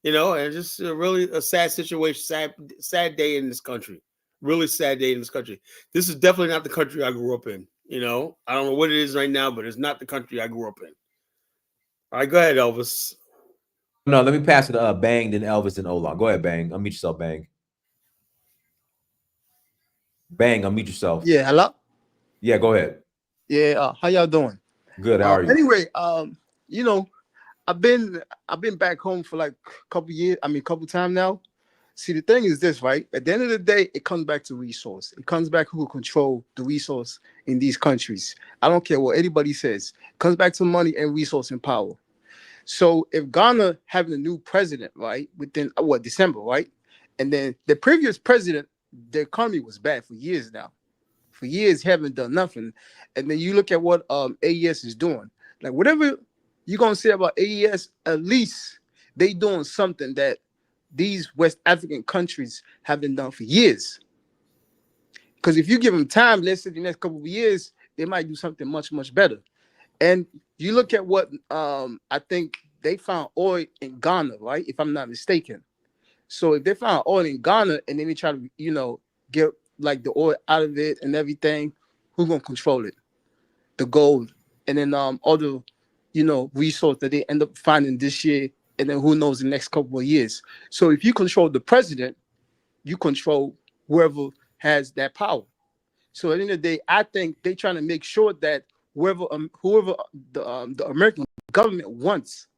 And it's just really a sad situation, sad day in this country. Really sad day in this country. This is definitely not the country I grew up in. I don't know what it is right now, but it's not the country I grew up in. All right, go ahead, Elvis. No, let me pass it to Bang, then Elvis, and Olan. Go ahead, Bang. Unmute yourself, Bang. Bang, unmute yourself. Yeah, hello. Yeah, go ahead. Yeah, how y'all doing? Good. How are you? Anyway, you know, I've been I've been back home for like a couple years. I mean, couple time now. See, the thing is this, right? At the end of the day, it comes back to resource. It comes back who will control the resource in these countries. I don't care what anybody says. It comes back to money and resource and power. So if Ghana having a new president, right, within what December, right, and then the previous president, the economy was bad for years now. For years haven't done nothing. And then you look at what AES is doing. Like whatever you're gonna say about AES, at least they doing something that these West African countries haven't done for years. Because if you give them time, let's say the next couple of years, they might do something much, much better. And you look at what I think they found oil in Ghana, right? If I'm not mistaken. So if they found oil in Ghana and then they try to, get like the oil out of it and everything, who's gonna control it? The gold, and then other, resource that they end up finding this year, and then who knows the next couple of years. So if you control the president, you control whoever has that power. So at the end of the day, I think they're trying to make sure that whoever the American government wants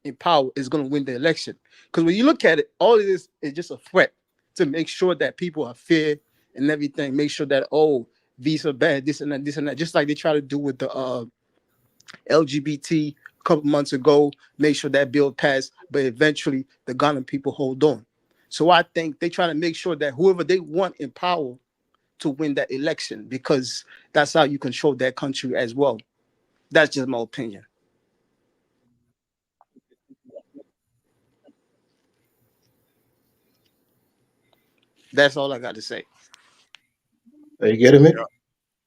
in power is going to win the election. Because when you look at it, all of this is just a threat to make sure that people are fair and everything. Make sure that these are bad, this and that. Just like they try to do with the LGBT a couple months ago. Make sure that bill passed, but eventually the Ghana people hold on. So I think they try to make sure that whoever they want in power to win that election, because that's how you control that country as well. That's just my opinion. That's all I got to say. Are you getting me?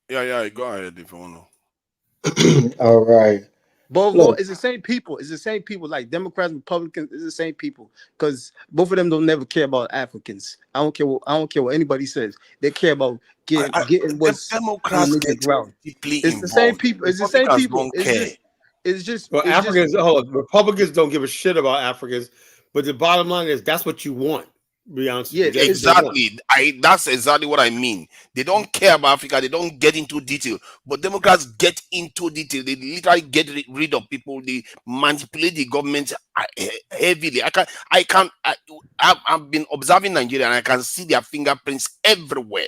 Yeah. Go ahead if you want to. All right. Both Look, it's the same people. It's the same people. Like Democrats, Republicans, it's the same people. Because both of them don't never care about Africans. I don't care what anybody says. They care about getting what's Democrats underneath the get ground. deeply It's the same involved. people. It's the same Republicans people. don't care. Well, It's just Africans, Republicans don't give a shit about Africans, but the bottom line is that's what you want. To be honest yeah. with you, that's what It's they want. Exactly. That's exactly what I mean. They don't care about Africa. They don't get into detail. But Democrats get into detail. They literally get rid of people. They manipulate the government heavily. I've been observing Nigeria and I can see their fingerprints everywhere.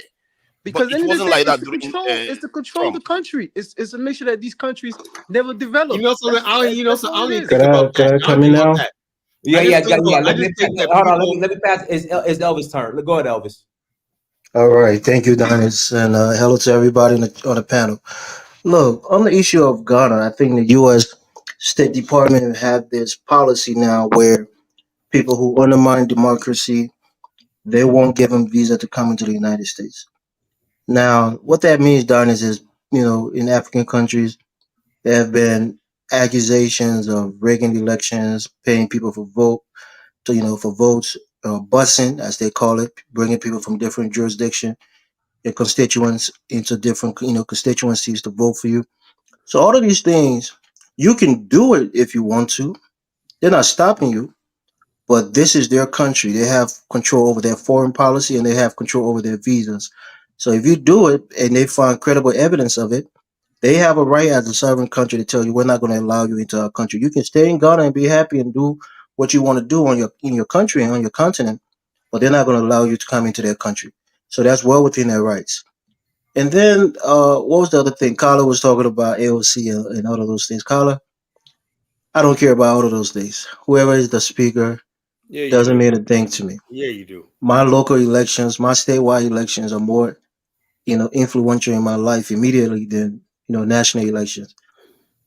But because it end of the wasn't day, like it's that to during control. It's to control the Trump. country. It's to make sure that these countries never You develop. know something? That's I all don't it even is. think about could that. I I don't come in think about now? that. Yeah, I just yeah, think yeah, yeah. I Let me just think that hold on. people. Let me pass. It's Elvis' turn. Go ahead, Elvis. All right. Thank you, Donis, and hello to everybody on the panel. Look, on the issue of Ghana, I think the U.S. State Department have this policy now where people who undermine democracy, they won't give them visa to come into the United States. Now, what that means, Donis, is in African countries, there have been accusations of rigging elections, paying people for votes, busing as they call it, bringing people from different jurisdiction and constituents into different constituencies to vote for you. So all of these things, you can do it if you want to. They're not stopping you, but this is their country. They have control over their foreign policy and they have control over their visas. So if you do it and they find credible evidence of it, they have a right as a sovereign country to tell you we're not going to allow you into our country. You can stay in Ghana and be happy and do what you want to do in your country and on your continent, but they're not going to allow you to come into their country. So that's well within their rights. And then what was the other thing? Carla was talking about AOC and all of those things. Carla, I don't care about all of those things. Whoever is the speaker Yeah, you doesn't do. mean a thing to me. Yeah, you do. My local elections, my statewide elections are more, influential in my life immediately than, national elections.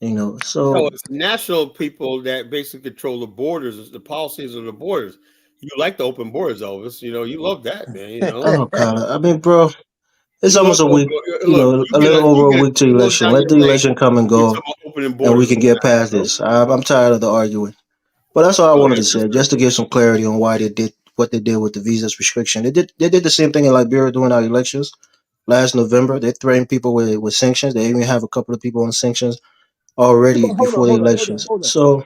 No, So it's national people that basically control the borders, the policies of the borders. You like the open borders, Elvis. You love that, man. oh God, I mean, bro, it's You love almost a week, look. a little over a week to You go election. down Let your the lane. election come and We go, talk about opening and we borders. can get past this. I'm tired of the arguing. But that's all I Go wanted ahead, to say, sister. just to give some clarity on why they did what they did with the visas restriction. They did the same thing in Liberia during our elections last November. They threatened people with sanctions. They even have a couple of people on sanctions Yeah, but already hold on, before the hold on, hold on, elections. hold on. So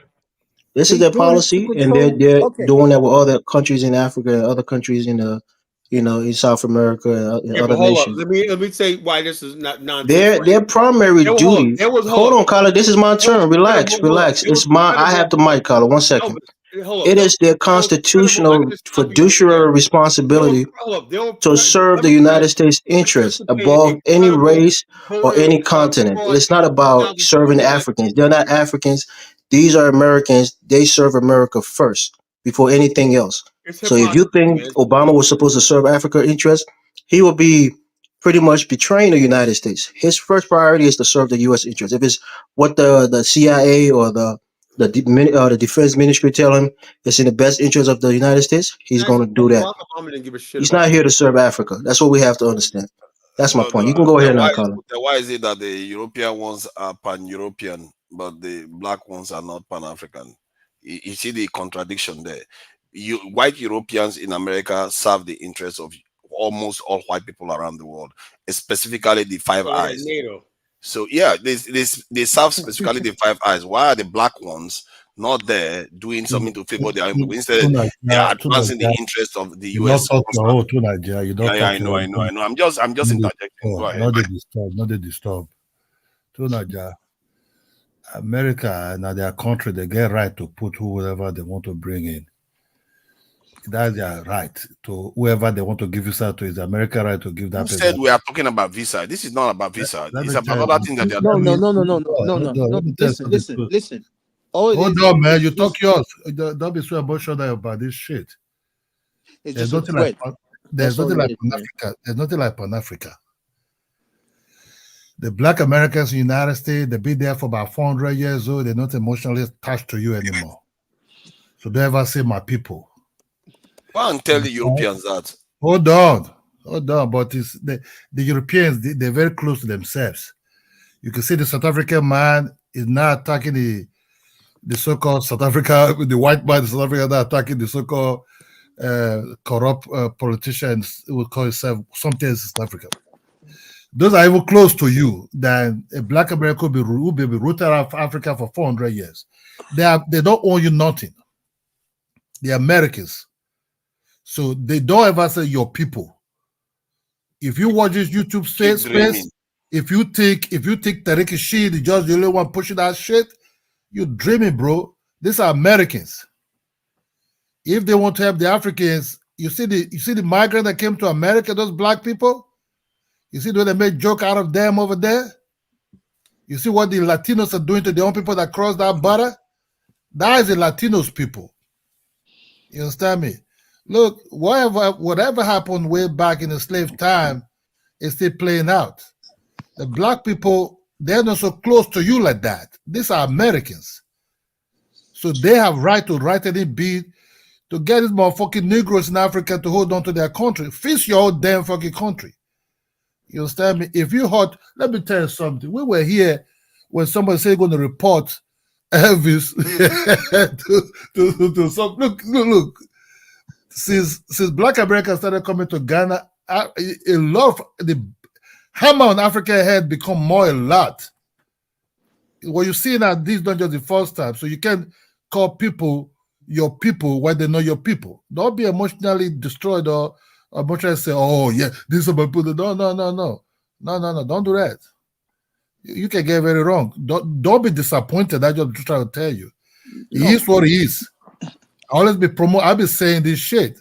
this is They their doing it to policy, and they're control. they're Okay, doing that with other countries in Africa and other countries in the in South America and Yeah, but other hold up. nations. Let me say why this is not nonsense. Their Right? primary Hold up. duty. Hold Hold up. on, Carla. This is my turn. Relax, Hold up. relax. It's my. I have the mic, Carla. 1 second. Hold up. It is their There was incredible. I constitutional can stop you right there. fiduciary responsibility Hold up. to serve Let the me United finish. States interests above any Incredible race or voter any continent. fraud It's in not the about serving 2020 election. Africans. They're not Africans. These are Americans. They serve America first before anything else. It's So if you hypocrisy, think man. Obama was supposed to serve Africa interests, he would be pretty much betraying the United States. His first priority is to serve the U.S. interests. If it's what the CIA or the defense ministry tell him it's in the best interest of the United States, he's going to do that. Barack Obama didn't give a shit He's about not the. here to serve Africa. That's what we have to understand. That's my No, point. no. You can go Then ahead now, why, Colin. then why is it that the European ones are pan-European, but the black ones are not pan-African? You see the contradiction there. White Europeans in America serve the interests of almost all white people around the world, specifically the Five So that Eyes. NATO. So yeah, they serve specifically the Five Eyes. Why are the black ones not there doing something to favor their own people? Instead, they are advancing the interests of the You not US talk your constantly. own to Nigeria. You Yeah, don't yeah, talk I your know, own. I know, I know. I'm just interjecting. Go ahead. Not they disturb. Not they disturb. To Nigeria, America, now their country, they get right to put whoever they want to bring in. That's their right to whoever they want to give visa to. Is America right to give that Who person? said we are talking about visa? This is not about visa. Let It's me about tell other you. things that they are No, doing. no, no, no, no, no, Hold no, on, no, hold on. no. Let me tell you Listen, something. listen, listen. All it Hold is, on, man. You this, talk yours. Don't be so emotional about this shit. it's There's just a nothing like threat. there's That's all nothing it like is, Pan man. Africa. There's nothing like Pan Africa. The black Americans in the United States, they've been there for about 400 years old. They're not emotionally attached to you anymore. So don't ever say my people. Go and tell the Europeans that. Hold on. But it's the Europeans, they're very close to themselves. You can see the South African man is now attacking the so-called South Africa, the white man in South Africa now attacking the so-called corrupt politicians who will call itself something in South Africa. Those are even close to you than a black American will be rooted out of Africa for 400 years. They don't owe you nothing. They're Americans. So they don't ever say your people. If you watch this YouTube Keep space, dreaming. if you think Tariq Rashid is just the only one pushing that shit, you're dreaming, bro. These are Americans. If they want to help the Africans, you see the migrant that came to America, those black people. You see the way they made joke out of them over there. You see what the Latinos are doing to the own people that cross that border. That is the Latinos people. You understand me? Look, whatever happened way back in the slave time is still playing out. The black people, they're not so close to you like that. These are Americans. So they have right to write any bid to get these motherfucking Negroes in Africa to hold on to their country. Fix your own damn fucking country. You understand me? If you hurt, let me tell you something. We were here when somebody said going to report Elvis to some. Look. Since Black Americans started coming to Ghana, a lot of the hammer on African head become more a lot. What you see now, this is not just the first time. So you can't call people your people when they know your people. Don't be emotionally destroyed or emotionally say, oh yeah, this is my people. No. Don't do that. You can get very wrong. Don't be disappointed. I just trying to tell you. No. He is what he is. I always be I'll be saying this shit.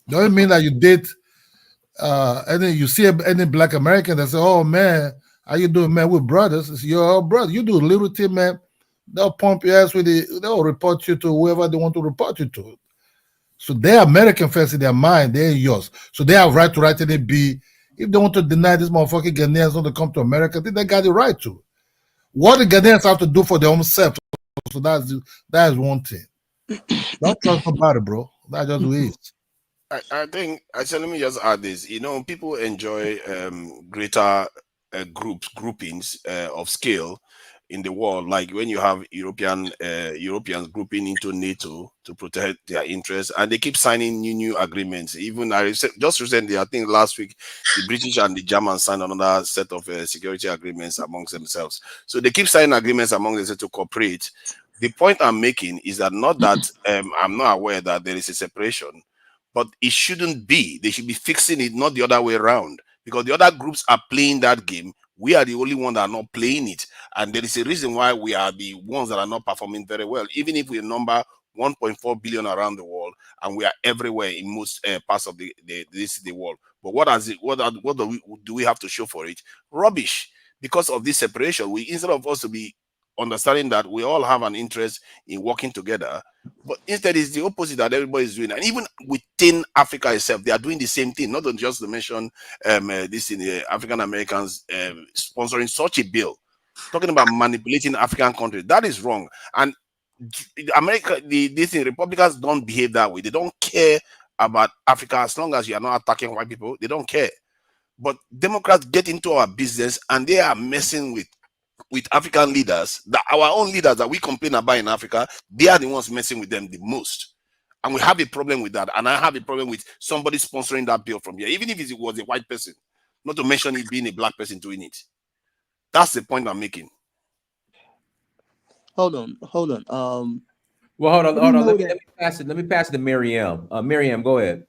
Don't mean that you date you see any black American that say, oh man, how you doing, man? We're brothers. It's your brother. You do little thing, man. They'll pump your ass they'll report you to whoever they want to report you to. So they're American first in their mind, they're yours. So they have right to write any B. If they want to deny this motherfucking Ghanaians want to come to America, then they got the right to. What the Ghanaians have to do for their own self. So that is one thing. Don't trust nobody, bro. That's just what it is. I think actually let me just add this. People enjoy greater groupings of scale in the world, like when you have Europeans grouping into NATO to protect their interests, and they keep signing new agreements. Even just recently, I think last week, the British and the Germans signed another set of security agreements amongst themselves. So they keep signing agreements among themselves to cooperate. The point I'm making is that not that I'm not aware that there is a separation, but it shouldn't be. They should be fixing it, not the other way around, because the other groups are playing that game. We are the only one that are not playing it, and there is a reason why we are the ones that are not performing very well, even if we number 1.4 billion around the world, and we are everywhere in most parts of the world. But what has it? What do we have to show for it? Rubbish. Because of this separation, we, instead of us to be understanding that we all have an interest in working together, but instead it's the opposite that everybody is doing. And even within Africa itself, they are doing the same thing. Not just to mention this in the African Americans sponsoring such a bill, talking about manipulating African countries. That is wrong. And America, these Republicans don't behave that way. They don't care about Africa as long as you are not attacking white people. They don't care. But Democrats get into our business and they are messing with African leaders, that our own leaders that we complain about in Africa, they are the ones messing with them the most. And we have a problem with that. And I have a problem with somebody sponsoring that bill from here, even if it was a white person, not to mention it being a black person doing it. That's the point I'm making. Hold on. Well, hold on. We know Let that- me pass it. Let me pass it to Miriam. Miriam, go ahead.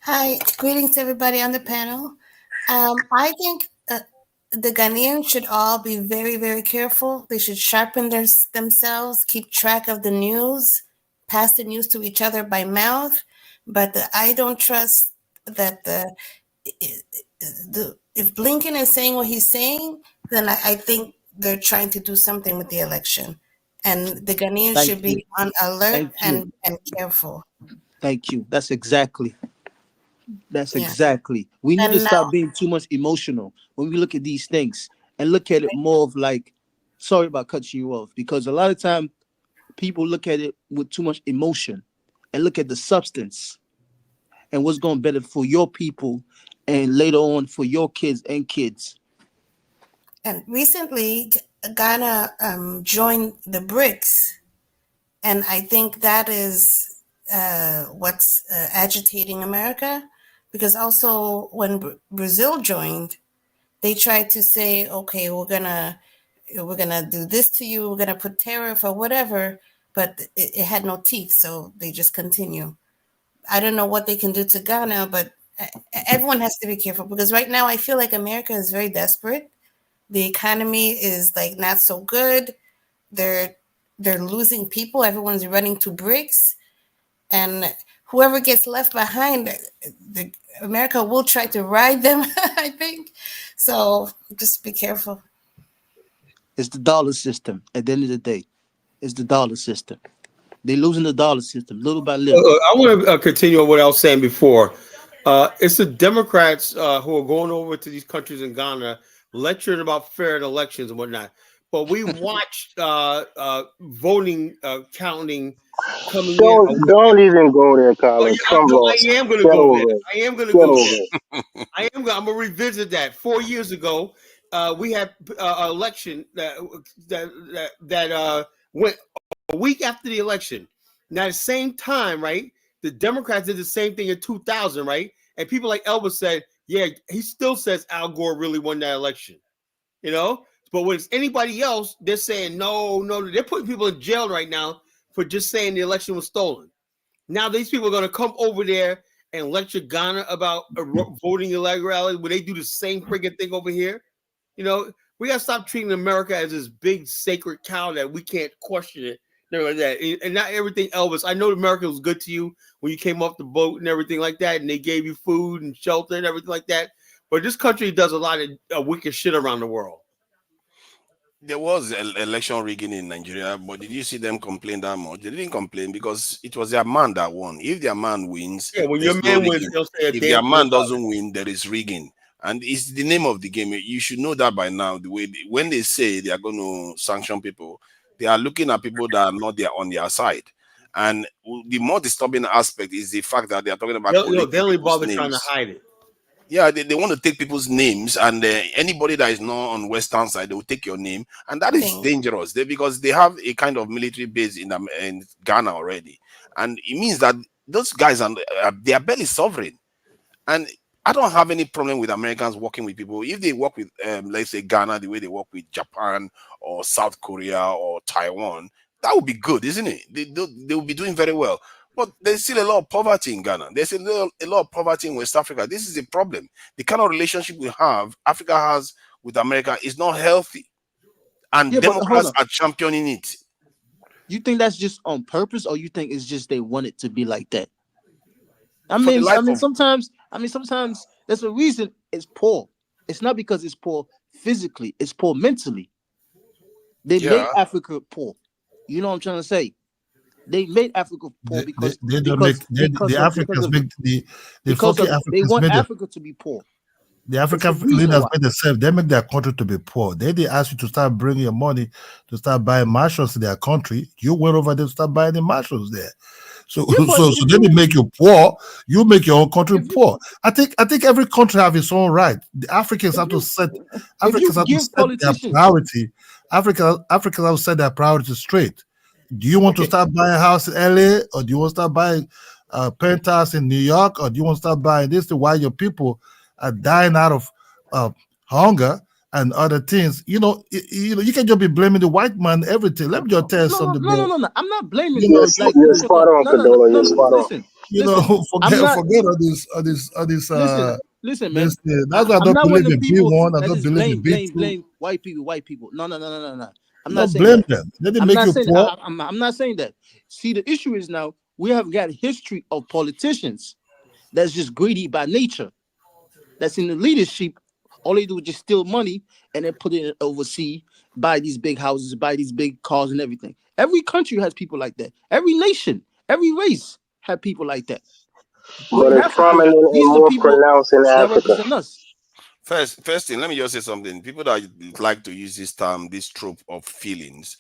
Hi, greetings to everybody on the panel. I think the Ghanaians should all be very, very careful. They should sharpen themselves, keep track of the news, pass the news to each other by mouth. But I don't trust that if Blinken is saying what he's saying, then I think they're trying to do something with the election. And the Ghanaians Thank should you. be on alert Thank you. and careful. Thank you. That's exactly. Yeah. We need And to now- stop being too much emotional when we look at these things and look at it more of like, sorry about cutting you off, because a lot of time people look at it with too much emotion and look at the substance and what's going better for your people and later on for your kids and kids. And recently, Ghana joined the BRICS, and I think that is what's agitating America, because also when Brazil joined, they tried to say, okay, we're gonna do this to you, we're gonna put tariff or whatever, but it had no teeth, so they just continue. I don't know what they can do to Ghana, but everyone has to be careful, because right now I feel like America is very desperate. The economy is like not so good. They're losing people. Everyone's running to BRICS, and whoever gets left behind, America will try to ride them. I think so. Just be careful. It's the dollar system. At the end of the day, it's the dollar system. They're losing the dollar system little by little. I want to continue on what I was saying before. It's the Democrats who are going over to these countries in Ghana, lecturing about fair elections and whatnot. But we watched voting counting coming in. Don't even go there, Colin. I am going to go there. I am going to go there. I'm going to revisit that. 4 years ago, we had an election that went a week after the election. Now, at the same time, right, the Democrats did the same thing in 2000, right? And people like Elvis said, yeah, he still says Al Gore really won that election, you know? But when it's anybody else, they're saying, no. They're putting people in jail right now for just saying the election was stolen. Now these people are going to come over there and lecture Ghana about voting illegality when they do the same friggin' thing over here. You know, we got to stop treating America as this big sacred cow that we can't question it. Like that. And not everything, Elvis. I know America was good to you when you came off the boat and everything like that, and they gave you food and shelter and everything like that. But this country does a lot of wicked shit around the world. There was election rigging in Nigeria, but did you see them complain that much? They didn't complain because it was their man that won. If their man wins, yeah, when your man wins, they'll say if their man doesn't win, there is rigging. And it's the name of the game. You should know that by now. The way when they say they are going to sanction people, they are looking at people that are not there on their side. And the more disturbing aspect is the fact that they are talking about. They only bother trying to hide it. Yeah, they want to take people's names, and anybody that is not on Western side, they will take your name, and that is dangerous. Because they have a kind of military base in Ghana already, and it means that those guys they are barely sovereign. And I don't have any problem with Americans working with people if they work with, let's say, Ghana the way they work with Japan or South Korea or Taiwan. That would be good, isn't it? They will be doing very well. But there's still a lot of poverty in Ghana. There's a lot of poverty in West Africa. This is a problem. The kind of relationship we have, Africa has with America, is not healthy. And Yeah, but hold Democrats on. are championing it. You think that's just on purpose, or you think it's just they want it to be like that? For the life of Sometimes there's a reason it's poor. It's not because it's poor physically, it's poor mentally. They made yeah. Africa poor. You know what I'm trying to say? They made Africa poor They don't make the Africans make the fucking they Africans want made it. Africa to be poor. The It's the African reason leaders why. made themselves, they make their country to be poor. They ask you to start bringing your money to start buying mansions in their country. You went over there to start buying the mansions there. So, Yeah, but so then they make you poor. You make your own country poor. I think every country have its own right. The Africans have to set if you Africans have to give set their politicians, priority. Africans have to set their priorities straight. Do you want to okay, start buying a house in LA, or do you want to start buying penthouse in New York, or do you want to start buying this? Why your people are dying out of hunger and other things? You can just be blaming the white man everything. Let me just tell you something, bro. no. I'm not blaming You know, like You're listen, spot on, Cadola. You're spot on. listen, you know, listen. I'm not forget all this listen, man. this thing. That's why I I'm don't not one believe of them in B people one. I that don't just believe in B two. blame white people. No. I'm not Don't saying blame that. them. Let them I'm make not you saying poor. I'm not saying that. See, the issue is now we have got history of politicians that's just greedy by nature. That's in the leadership. All they do is just steal money and then put it overseas, buy these big houses, buy these big cars and everything. Every country has people like that. Every nation, every race have people like that. But But in it's Africa, prominent these and are the more people pronounced in that Africa. represent us. First thing, let me just say something. People that like to use this term, this trope of feelings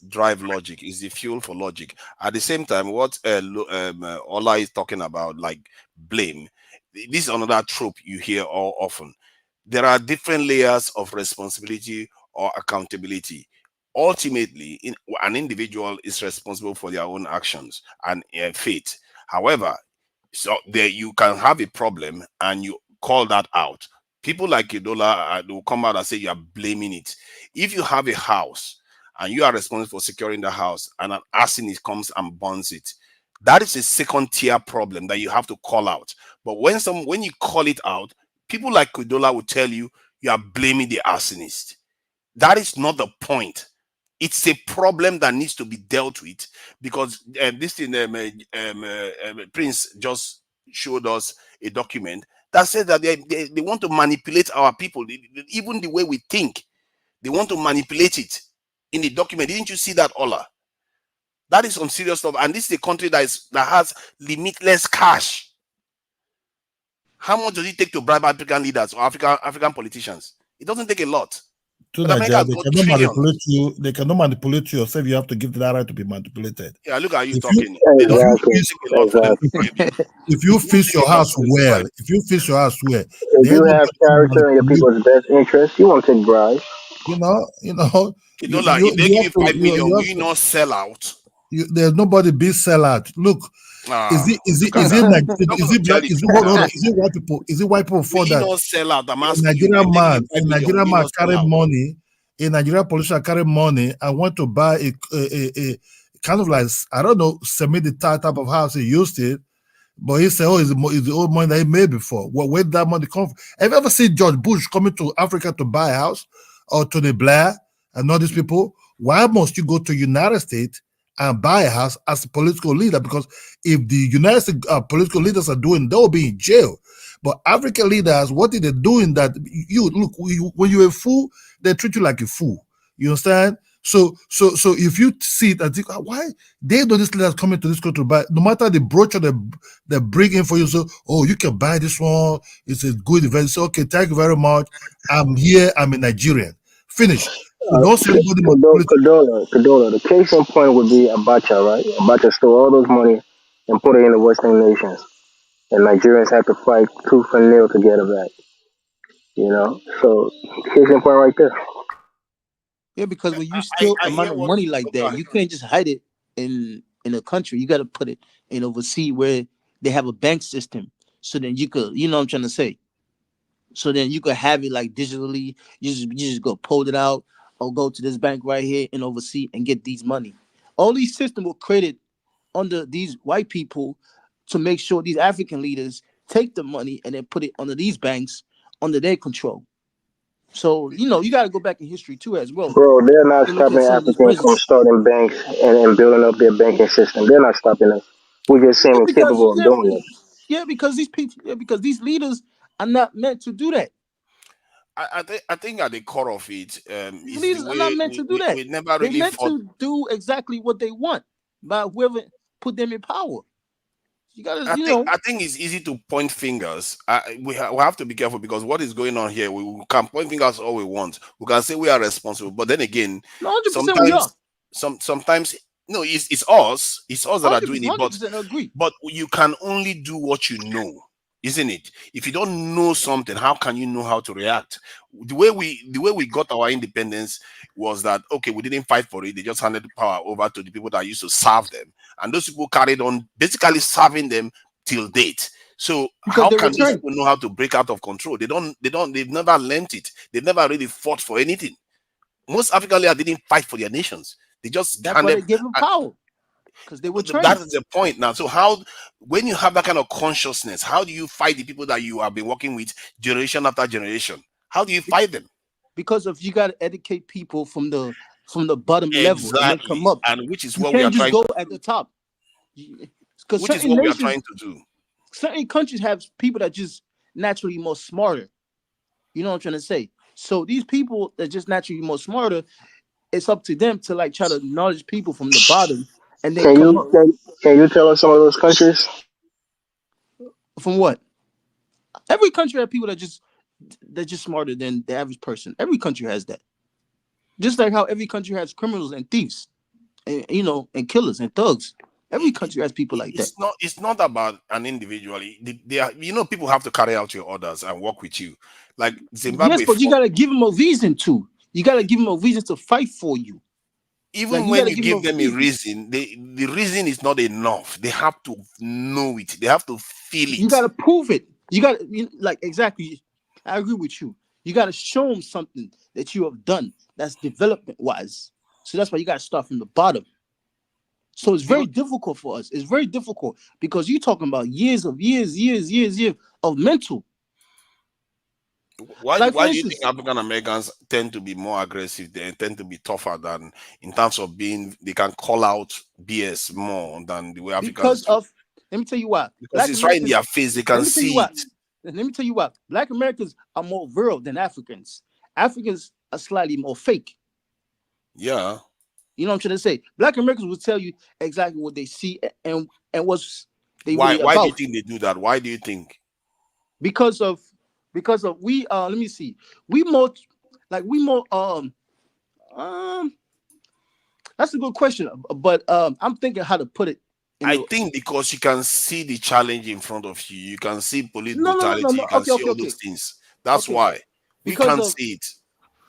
drive logic. Is the fuel for logic. At the same time, what Ola is talking about, like blame, this is another trope you hear all often. There are different layers of responsibility or accountability. Ultimately, an individual is responsible for their own actions and fate. However, so there you can have a problem and you call that out. People like Idola will come out and say you are blaming it. If you have a house and you are responsible for securing the house and an arsonist comes and burns it, that is a second tier problem that you have to call out. But when you call it out, people like Idola will tell you you are blaming the arsonist. That is not the point. It's a problem that needs to be dealt with, because this thing Prince just showed us a document that said that they want to manipulate our people, even the way we think. They want to manipulate it in the document. Didn't you see that, Ola? That is some serious stuff. And this is a country that has limitless cash. How much does it take to bribe African leaders or African politicians? It doesn't take a lot. To But America Nigeria, has they got cannot trillions. manipulate you. They cannot manipulate you yourself. You have to give that right to be manipulated. Yeah, look at you If you talking. They don't Exactly. take a lot for them to bribe you. if you It won't fix take your a lot house for them to well, bribe you. if you fix your house well, If then you nobody have can character in your manipulate. people's best interest, you won't take bribes. Idola, if they give You you have to 5 million, will you not sell out? there's nobody be sellout. Look, Look at that. I'm is going to it tell black? the Is it truth hold on? now. Is it white people? Is it white people Will for you that? not sell out? I'm A asking you now. If they give you 5 million, will Nigerian you man not sell carry out? money, a Nigerian politician carry money and went to buy a kind of like, I don't know, semi-detached type of house. He used it, but he said, "Oh, it's the old money that he made before." Well, where did that money come from? Have you ever seen George Bush coming to Africa to buy a house, or Tony Blair and all these people? Why must you go to United States and buy a house as a political leader? Because if the United States political leaders are doing, they'll be in jail. But African leaders, what are they doing? That you look, when you're a fool, they treat you like a fool. You understand? So if you see it and think, why they know this leaders coming to this country to buy, no matter the brochure they bring in for you, so you can buy this one, it's a good event. So okay, thank you very much. I'm here, I'm a Nigerian. Finish. So don't say anybody manipulate. Cadola. The case in point would be Abacha, right? Abacha stole all those money and put it in the Western nations, and Nigerians had to fight tooth and nail to get it back. So case in point right there. Yeah, because when you I, steal I amount hear of what. money like Go that, ahead. you can't just hide it in a country. You got to put it in overseas where they have a bank system. So then you could, you know what I'm trying to say. So then you could have it like digitally. You just go pull it out or go to this bank right here and overseas and get these money. All these systems were created under these white people to make sure these African leaders take the money and then put it under these banks under their control. So you got to go back in history too as well Bro, they're not to look at stopping some of these Africans from presidents. starting banks and building up their banking system. They're not stopping us. We're just saying Yeah, we're because capable of doing it. because these people, because these leaders are not meant to do that. I think at the core of it These is the leaders are not way meant we, to do we, that. we never They're really meant fought. to do exactly what they want by whoever put them in power. You gotta, I think it's easy to point fingers. We have to be careful because what is going on here, we can point fingers all we want. We can say we are responsible, but then again, 100% we are. sometimes no, it's us. It's us that are 100%, doing it. But 100% agree. you can only do what you know, isn't it? If you don't know something, how can you know how to react? The way we got our independence was that okay, we didn't fight for it. They just handed the power over to the people that used to serve them, and those people carried on basically serving them till date. So Because how they can these returned. people know how to break out of control? They've never learnt it. They've never really fought for anything. Most African leaders didn't fight for their nations. They just That's why handed. they gave them power. Because they were That trained. is the point now. So when you have that kind of consciousness, how do you fight the people that you have been working with generation after generation? How do you fight them? Because if you gotta educate people from the bottom level and then come Exactly, up. and which is You what we are can't just trying go to at do. the top. Because Which is certain what we are nations, trying to do. certain countries have people that just naturally more smarter. You know what I'm trying to say? So these people that just naturally more smarter, it's up to them to like try to acknowledge people from the bottom and then Can come you up. can you tell us some of those countries? From what? Every country has people that just they're just smarter than the average person. Every country has that. Just like how every country has criminals and thieves, and and killers and thugs. Every country has people like that. It's not about an individual. They are, people have to carry out your orders and work with you. Like Yes, Zimbabwe but you fought. gotta give them a reason to. You gotta give them a reason to fight for you. Like Even you when gotta you give them give a them a reason. reason, the reason is not enough. They have to know it. They have to feel You it. gotta prove it. You gotta like exactly. I agree with you. You gotta show them something that you have done that's development wise. So that's why you gotta start from the bottom. So it's very Because difficult for us. It's very difficult because you're talking about years of mental. why Like for why do you think instance, African Americans tend to be more aggressive? They tend to be tougher than in terms of being. They can call out BS more than the way Africans because do of let me tell you why. because Black it's right in Americans. their face. They Let can me tell you see why. it. Let me tell you why. Black Americans are more virile than Africans. Africans are slightly more fake. Yeah. You know what I'm trying to say? Black Americans will tell you exactly what they see and what's they Why? really Why do you about. think they do that? Why do you think? Because of we let me see. We more we more um that's a good question. But I'm thinking how to put it in I the think because you can see the challenge in front of you, you can see police no, brutality, no. you can Okay, see okay, all okay. those things. That's Okay. why we Because can't of see it.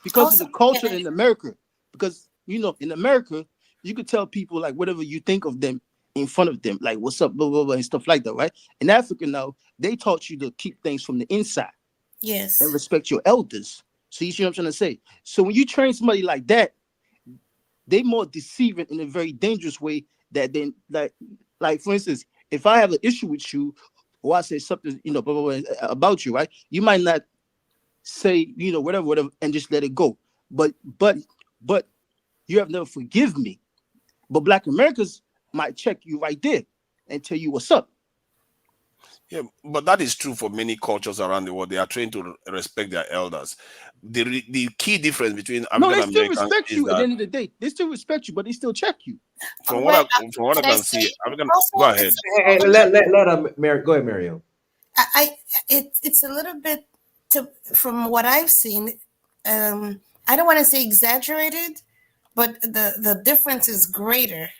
because of the culture in America. Because in America, you could tell people like whatever you think of them in front of them, like what's up, blah blah blah, and stuff like that, right? In Africa now, they taught you to keep things from the inside and Yes. respect your elders. So you see what I'm trying to say? So when you train somebody like that, they more deceiving in a very dangerous way that then like for instance, if I have an issue with you or I say something, blah, blah, blah, about you, right? You might not say, whatever, and just let it go. But you have never forgive me. But Black Americans might check you right there and tell you what's up. Yeah, but that is true for many cultures around the world. They are trained to respect their elders. The key difference between No, African they still Americans respect is you at the that end of the day. They still respect you, but they still check you. from what Well, I from what I can I can say see, African go also ahead. it's Hey, go ahead, Mario. I it's a little bit from what I've seen. I don't want to say exaggerated, but the difference is greater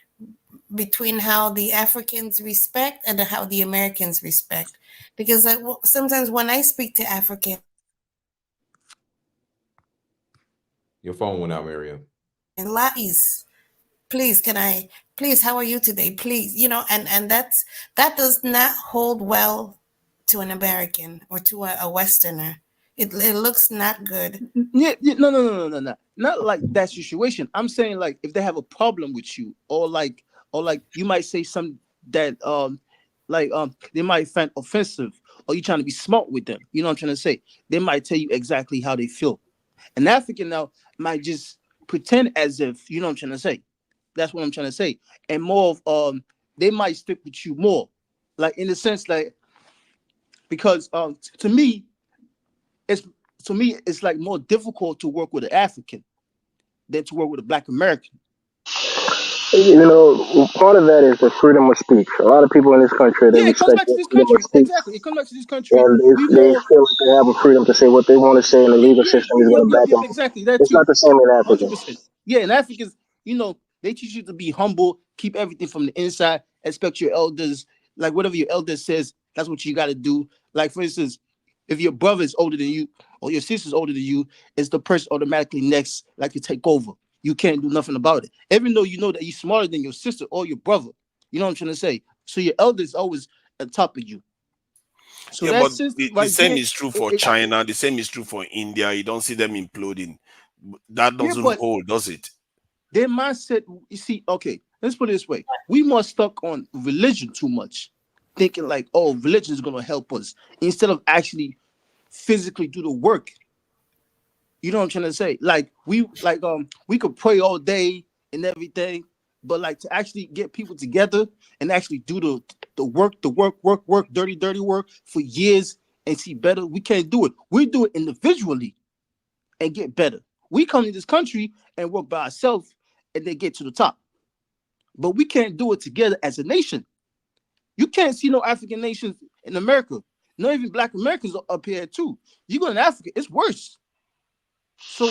between how the Africans respect and how the Americans respect. Because sometimes when I speak to Africans, Your phone went out, Mario. and please can I please how are you today, please, and that does not hold well to an American or to a Westerner. It looks not good. Yeah, no, not like that situation. I'm saying like if they have a problem with you or like or like you might say something that they might find offensive, or you trying to be smart with them. You know what I'm trying to say? They might tell you exactly how they feel. An African now might just pretend as if, you know what I'm trying to say. That's what I'm trying to say. And more of they might stick with you more. Like in the sense like because to me, it's like more difficult to work with an African than to work with a Black American. Part of that is the freedom of speech. A lot of people in this country, they Yeah, it comes respect back to their this freedom of country. speech, Exactly. It comes back to this country. and We they more feel like they have a freedom to say what they want to say, and the legal system is going to back them. exactly that It's too. not the same in Africa. 100%. Yeah, and Africans, they teach you to be humble, keep everything from the inside, expect your elders, like whatever your elder says, that's what you got to do. Like for instance, if your brother is older than you or your sister's older than you, it's the person automatically next, like to take over. You can't do nothing about it, even though you know that you're smarter than your sister or your brother. You know what I'm trying to say? So your elder is always on top of you. So Yeah, that but system the right same there, is true for China. The same is true for India. You don't see them imploding. That yeah, doesn't but hold, does it? their mindset, you see, okay, let's put it this way. We more stuck on religion too much, thinking like, oh, religion is gonna help us instead of actually physically do the work. You know what I'm trying to say? Like we could pray all day and everything, but like to actually get people together and actually do the work, dirty work for years and see better, we can't do it. We do it individually and get better. We come to this country and work by ourselves and then get to the top. But we can't do it together as a nation. You can't see no African nations in America. Not even Black Americans are up here too. You go in Africa, it's worse. So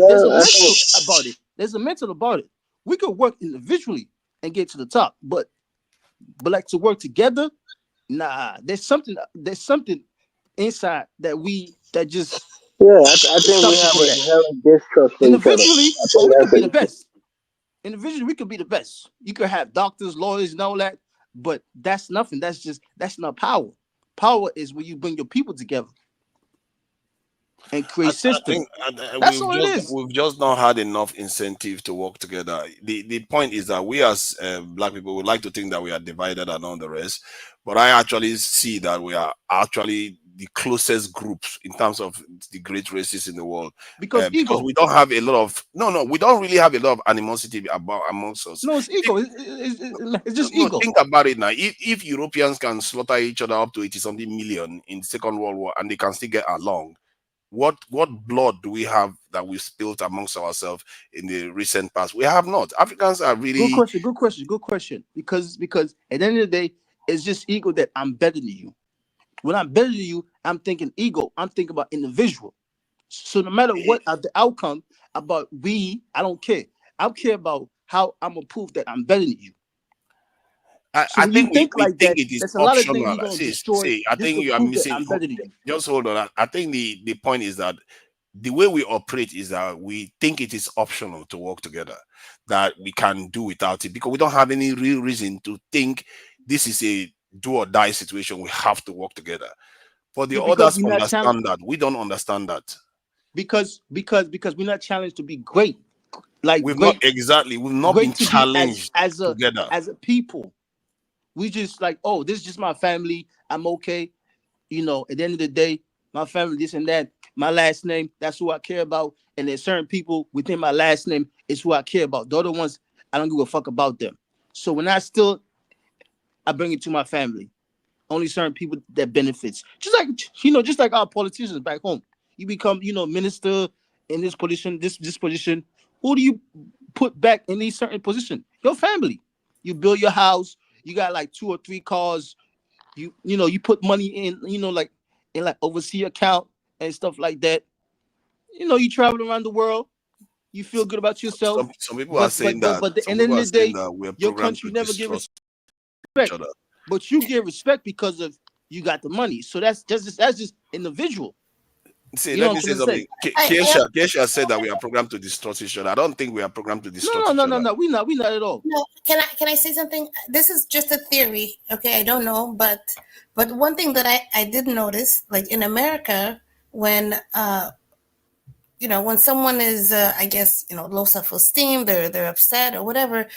there's a Yeah, I think mental about it. There's a mental about it. We could work individually and get to the top, but like to work together, nah. There's something inside that just I think we stops us have from an that. inherent distrust for each other. Individually, I oh, think we could that's be an the issue. best. Individually, we could be the best. You could have doctors, lawyers, and all that, but that's nothing. That's not power. Power is when you bring your people together and create I system. think That's all it is. we've just not had enough incentive to work together. The point is that we as Black people would like to think that we are divided and all the rest, but I actually see that we are actually the closest groups in terms of the great races in the world, Because because ego. we don't have a lot of no, we don't really have a lot of animosity about amongst us. No, it's Think, ego. It's just no, ego. think about it now. If Europeans can slaughter each other up to 80 something million in the Second World War and they can still get along, what blood do we have that we've spilled amongst ourselves in the recent past? We have not. Africans are Good really. question. Good question. Good question. Because at the end of the day, it's just ego that I'm better than you. When I'm better than you, I'm thinking ego. I'm thinking about individual. So no matter what the outcome about I don't care. I care about how I'm gonna prove that I'm better than you. So I when you think think we like think that, it is there's a lot of things optional. you're gonna See, destroy I just think to you are prove that missing. I'm better than you. Just hold on. I think the point is that the way we operate is that we think it is optional to work together, that we can do without it because we don't have any real reason to think this is a do or die situation. We have to work together. For the Yeah, because others we're not challenged. understand that. We don't understand that. Because we're not challenged to be great, like We've not great, exactly. We've not been great to be as challenged as a together. as a people. We just like, oh, this is just my family. I'm okay. At the end of the day, my family, this and that, my last name, that's who I care about. And there's certain people within my last name is who I care about. The other ones, I don't give a fuck about them. So when I bring it to my family. Only certain people that benefits. Just like our politicians back home. You become, minister in this position, this position. Who do you put back in these certain position? Your family. You build your house. You got like 2 or 3 cars. You put money in, like in like overseas account and stuff like that. You travel around the world. You feel good about yourself. Some people are But saying but but that but the end of the day, we're your programmed country to never give distrust each respect. other. But you get respect because of you got the money. So that's just individual. See, You know let what I'm me say trying to say? something. Kesha said that we are programmed to distrust each other. I don't think we are programmed to No, distrust no, no, each no, other. no. We not at all. No, can I say something? This is just a theory, okay? I don't know, but one thing that I did notice, like in America, when when someone is I guess low self esteem, they're upset or whatever,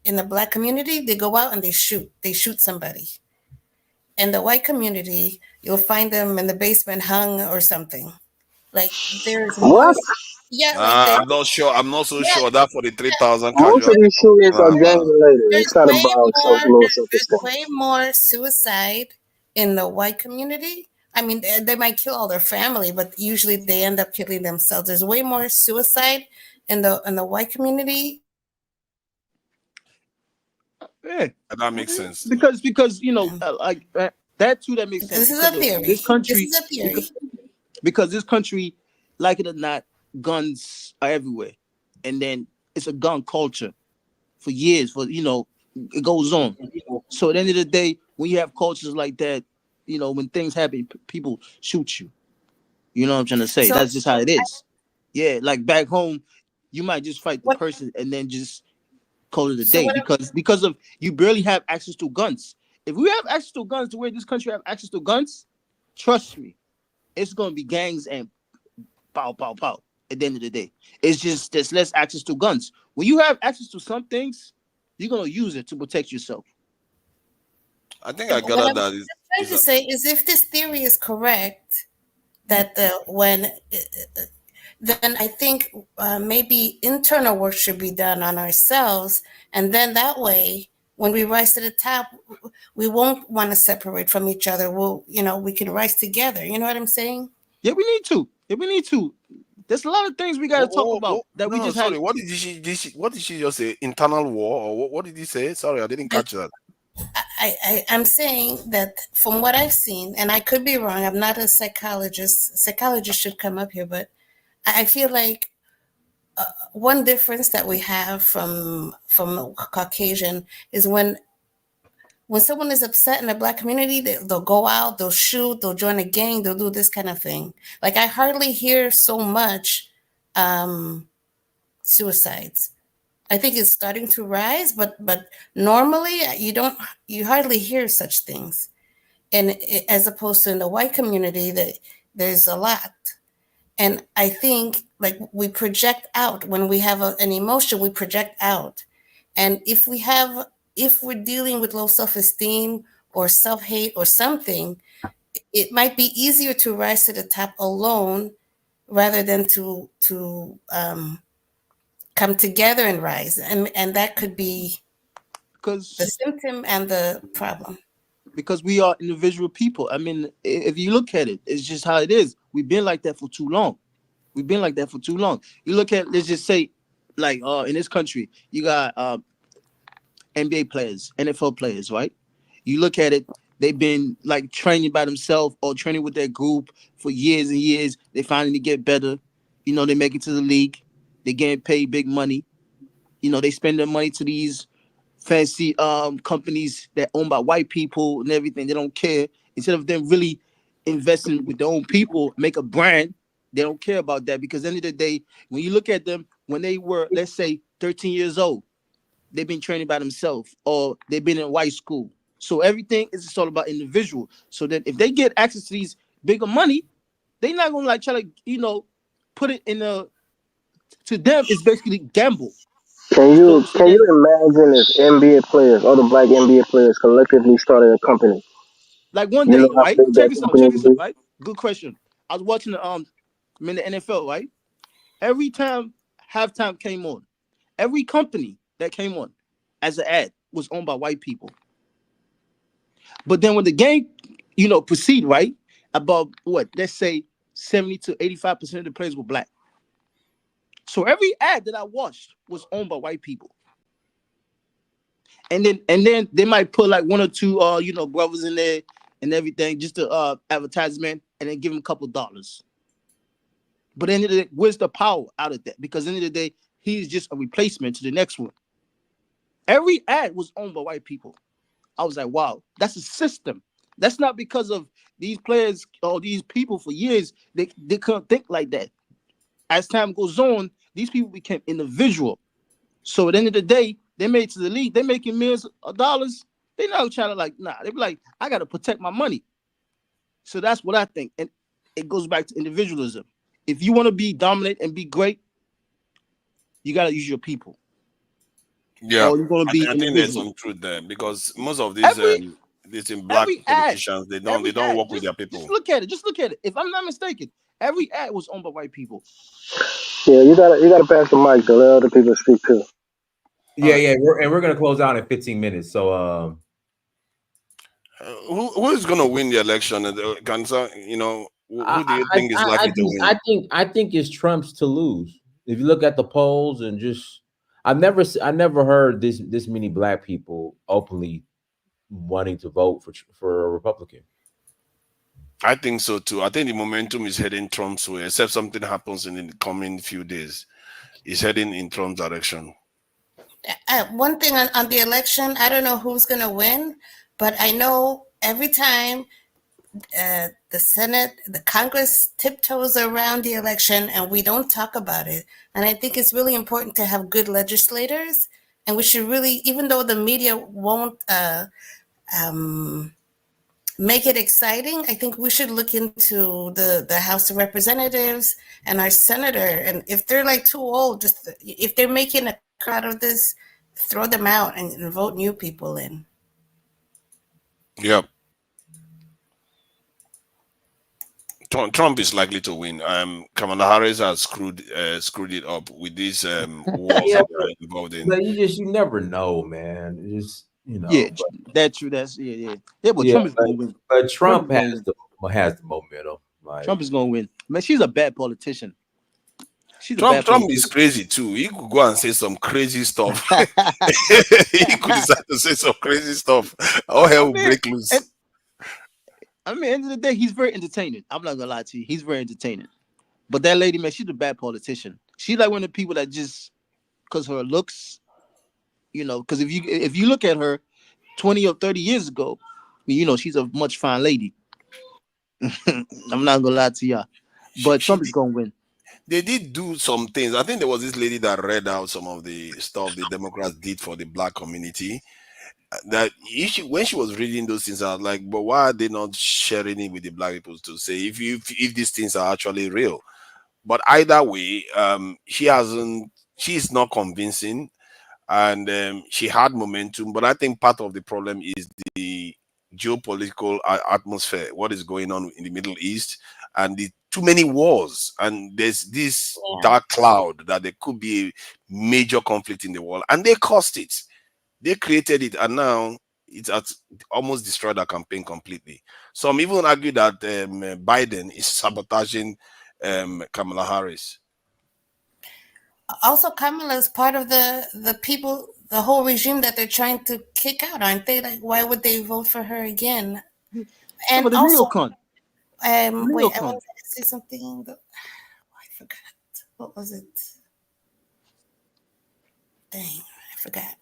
in the black community, they go out and they shoot somebody. In the white community, you'll find them in the basement hung or something. Like there's more, What? yeah, like I'm not sure. I'm not so yeah, sure that for the 3,000 Most of casualties. these shootings are gang related. there's It's not way about more low self-esteem. there's way more suicide in the white community. I mean, they might kill all their family, but usually they end up killing themselves. There's way more suicide in the white community. Yeah, That makes sense. because like that too, that makes sense This is because a of theory. this This country, is a theory. because this country, like it or not, guns are everywhere, and then it's a gun culture for years. It goes on. So at the end of the day, when you have cultures like that, when things happen, people shoot you. You know what I'm trying to say? So That's just how it is. Yeah, like back home, you might just fight the what? person and then just call it a So day what? because of you barely have access to guns. If we have access to guns the way this country have access to guns, trust me, it's gonna be gangs and pow pow pow. At the end of the day, it's just there's less access to guns. When you have access to some things, you're gonna use it to protect yourself. I think I What gathered I'm that trying is to a, say is, if this theory is correct, that then I think maybe internal work should be done on ourselves, and then that way, when we rise to the top, we won't want to separate from each other. We can rise together. You know what I'm saying? Yeah, we need to. Yeah, we need to. There's a lot of things we gotta talk about that we no, just sorry. had. What did she just say? Internal war, or what did he say? Sorry, I didn't catch that. I'm saying that from what I've seen, and I could be wrong. I'm not a psychologist. Psychologists should come up here, but I feel like one difference that we have from Caucasian is when someone is upset in the black community, they'll go out, they'll shoot, they'll join a gang, they'll do this kind of thing. Like I hardly hear so much suicides. I think it's starting to rise, but normally you hardly hear such things. And as opposed to in the white community, that there's a lot. And I think like we project out when we have an emotion, we project out. And if we're dealing with low self-esteem or self-hate or something, it might be easier to rise to the top alone rather than to come together and rise. And that could be the because symptom and the problem. because we are individual people. I mean, if you look at it, it's just how it is. We've been like that for too long. We've been like that for too long. You look at, let's just say, like in this country, you got NBA players, NFL players, right? You look at it, they've been like training by themselves or training with their group for years and years. They finally get better. They make it to the league. They getting paid big money. They spend their money to these fancy companies that owned by white people and everything. They don't care. Instead of them really investing with their own people, make a brand, they don't care about that, because at the end of the day, when you look at them, when they were, let's say, 13 years old, they've been training by themselves or they've been in white school. So everything is just all about individual. So that if they get access to these bigger money, they're not gonna like try to, put it in a, to them it's basically gamble. So Can you then, imagine if NBA players, all the black NBA players collectively started a company? like one You know day, how right? big Check that this out. company Check would this out, be? right? Good question. I was watching I'm in the NFL, right? Every time halftime came on, every company that came on as an ad was owned by white people. But then when the game, proceed, right? About what? Let's say 70 to 85% of the players were black. So every ad that I watched was owned by white people. And then they might put like one or two brothers in there and everything, just to advertisement, and then give them a couple dollars. But then where's the power out of that? Because at the end of the day, he's just a replacement to the next one. Every ad was owned by white people. I was like, wow, that's a system. That's not because of these players or these people for years. They couldn't think like that. As time goes on, these people became individual. So at the end of the day, they made it to the league. They're making millions of dollars. They're not trying to they be like, I got to protect my money. So that's what I think. And it goes back to individualism. If you want to be dominant and be great, you got to use your people. Yeah, or you're gonna be I think there's individual. some truth there because most of these these black Every ad, politicians they every don't ad. work with Just their people. look at it. Just look at it. If I'm not mistaken, every ad was owned by white people. Yeah, you gotta pass the mic to let other people speak too. All Yeah, right. yeah. We're gonna close out in 15 minutes. So Who is going to win the election? You know, who do you think is likely to win? I think it's Trump's to lose. If you look at the polls and just, I never heard this many black people openly wanting to vote for a Republican. I think so too. I think the momentum is heading Trump's way, except something happens in the coming few days. It's heading in Trump's direction. One thing on the election, I don't know who's going to win, but I know every time the Senate, the Congress tiptoes around the election and we don't talk about it. And I think it's really important to have good legislators. And we should really, even though the media won't make it exciting, I think we should look into the House of Representatives and our senator. And if they're like too old, just if they're making a crowd of this, throw them out and vote new people in. Yep. Trump is likely to win. Kamala Harris has screwed it up with these wars Yeah, that they're involved in. but you never know, man. Just Yeah, but, that's true. That's yeah. But yeah, Trump is gonna win. but Trump Trump is gonna win. has the momentum. Like Trump is gonna win. Man, she's a bad politician. She's a Trump bad is politician. crazy too. He could go and say some crazy stuff. He could decide to say some crazy stuff. All hell will break loose. I mean, end of the day, he's very entertaining. I'm not gonna lie to you. He's very entertaining. But that lady, man, she's a bad politician. She's like one of the people that just, because her looks, because if you look at her 20 or 30 years ago, she's a much fine lady. I'm not gonna lie to y'all. But Trump is gonna win. They did do some things. I think there was this lady that read out some of the stuff the Democrats did for the black community. That when she was reading those things, I was like, but why are they not sharing it with the black people to say if these things are actually real? But either way, she's not convincing, and she had momentum. But I think part of the problem is the geopolitical atmosphere, what is going on in the Middle East, and the too many wars, and there's this dark cloud that there could be a major conflict in the world, and they caused it. They created it, and now it's almost destroyed our campaign completely. Some even argue that Biden is sabotaging Kamala Harris. Also, Kamala is part of the people, the whole regime that they're trying to kick out, aren't they? Like, why would they vote for her again? Some of the also, neocon. wait, I wanted to say something. I forgot. What was it? Dang, I forgot.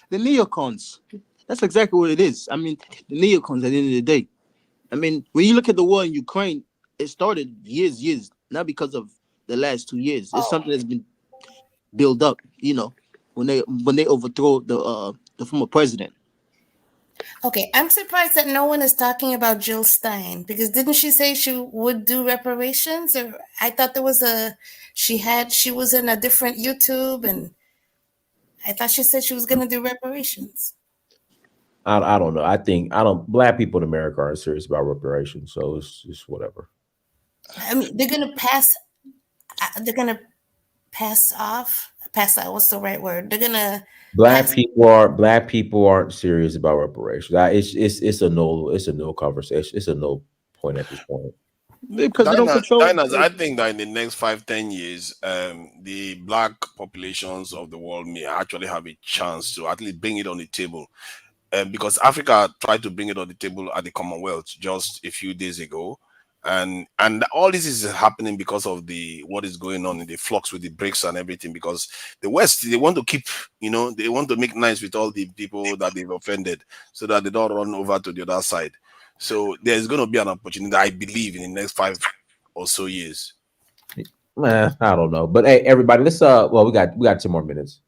The neocons. That's exactly what it is. I mean, the neocons at the end of the day. I mean, when you look at the war in Ukraine, it started years, not because of the last 2 years. It's something that's been built up, when they overthrow the former president. Okay, I'm surprised that no one is talking about Jill Stein, because didn't she say she would do reparations? Or I thought there was she was in a different YouTube, and I thought she said she was going to do reparations. I don't know. Black people in America aren't serious about reparations, so it's just whatever. I mean, they're going to pass off. Pass out. What's the right word? They're going to. Black people aren't serious about reparations. It's a no conversation. It's a no point at this point. Because they don't control. I think that in the next 5-10 years, the black populations of the world may actually have a chance to at least bring it on the table. Because Africa tried to bring it on the table at the Commonwealth just a few days ago. And all this is happening because of what is going on in the flux with the BRICS and everything, because the West, they want to keep, they want to make nice with all the people that they've offended so that they don't run over to the other side. So there's going to be an opportunity, I believe, in the next 5 or so years. I don't know. But hey, everybody, let's we got 2 more minutes.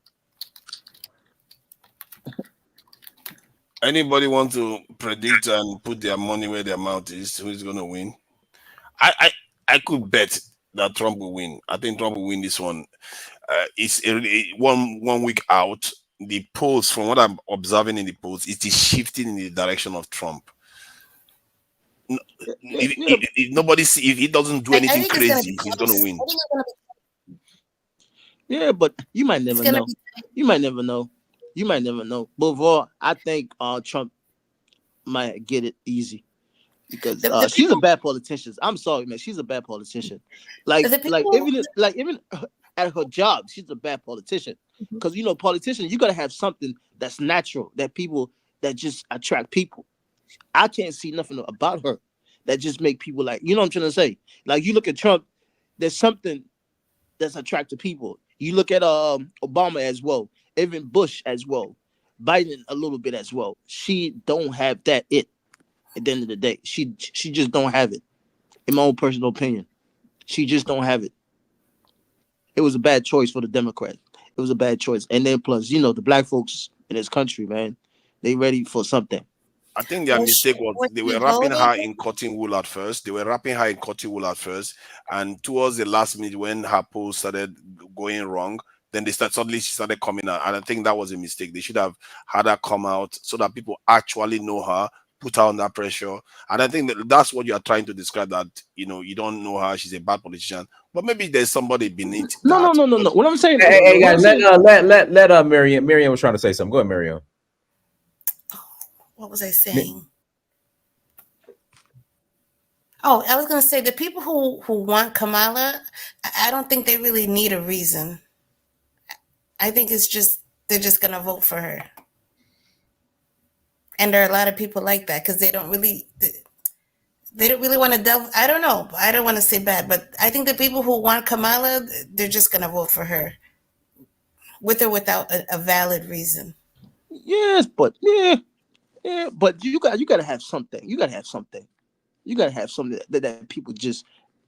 Anybody want to predict and put their money where their mouth is? Who's going to win? I could bet that Trump will win. I think Trump will win this one. it's one week out. The polls, from what I'm observing in the polls, it is shifting in the direction of Trump. If nobody if he doesn't do I anything think it's going to be crazy, he's going to close. win. I think it's going to be. Yeah, but you might never gonna know. be. You might never know. You might never know. But overall, I think Trump might get it easy because The she's a people. bad politician. I'm sorry, man. She's a bad politician. Like, The like people. even at her job, she's a bad politician. Because politicians, you gotta have something that's natural that people that just attract people. I can't see nothing about her that just make people like, you know what I'm trying to say? Like you look at Trump, there's something that's attractive people. You look at Obama as well, even Bush as well, Biden a little bit as well. She don't have that it at the end of the day. She just don't have it. In my own personal opinion. She just don't have it. It was a bad choice for the Democrats. It was a bad choice. And then plus, the black folks in this country, man, they ready for something. I think their mistake was Was they she were wrapping voting? her in cotton wool at first. And towards the last minute, when her polls started going wrong, then suddenly she started coming out. And I think that was a mistake. They should have had her come out so that people actually know her, put her under pressure. And I think that's what you are trying to describe. That you don't know her; she's a bad politician. But maybe there's somebody beneath No, that. no, no, no, no. What I'm saying, Hey, what I'm guys, saying, let Miriam. Miriam was trying to say something. Go ahead, Miriam. What was I saying? Oh, I was going to say the people who want Kamala, I don't think they really need a reason. I think it's just they're just going to vote for her. And there are a lot of people like that because they don't really want to delve. I don't know. I don't want to say bad, but I think the people who want Kamala, they're just going to vote for her with or without a valid reason. yes, but but you gotta have something. You gotta have something. You gotta have something that people just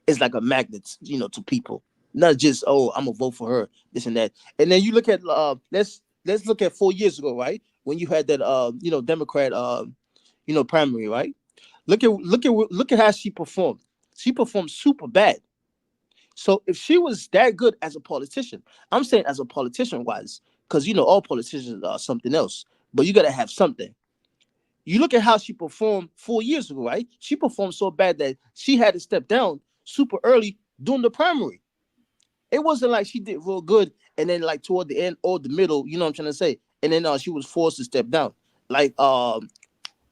is like a magnet, to people. Not just I'm gonna vote for her, this and that. And then you look at let's look at 4 years ago, right? When you had that Democrat primary, right? Look at how she performed. She performed super bad. So if she was that good as a politician, I'm saying as a politician wise, because all politicians are something else, but you gotta have something. You look at how she performed 4 years ago, right? She performed so bad that she had to step down super early during the primary. It wasn't like she did real good and then like toward the end or the middle, you know what I'm trying to say? And then she was forced to step down, like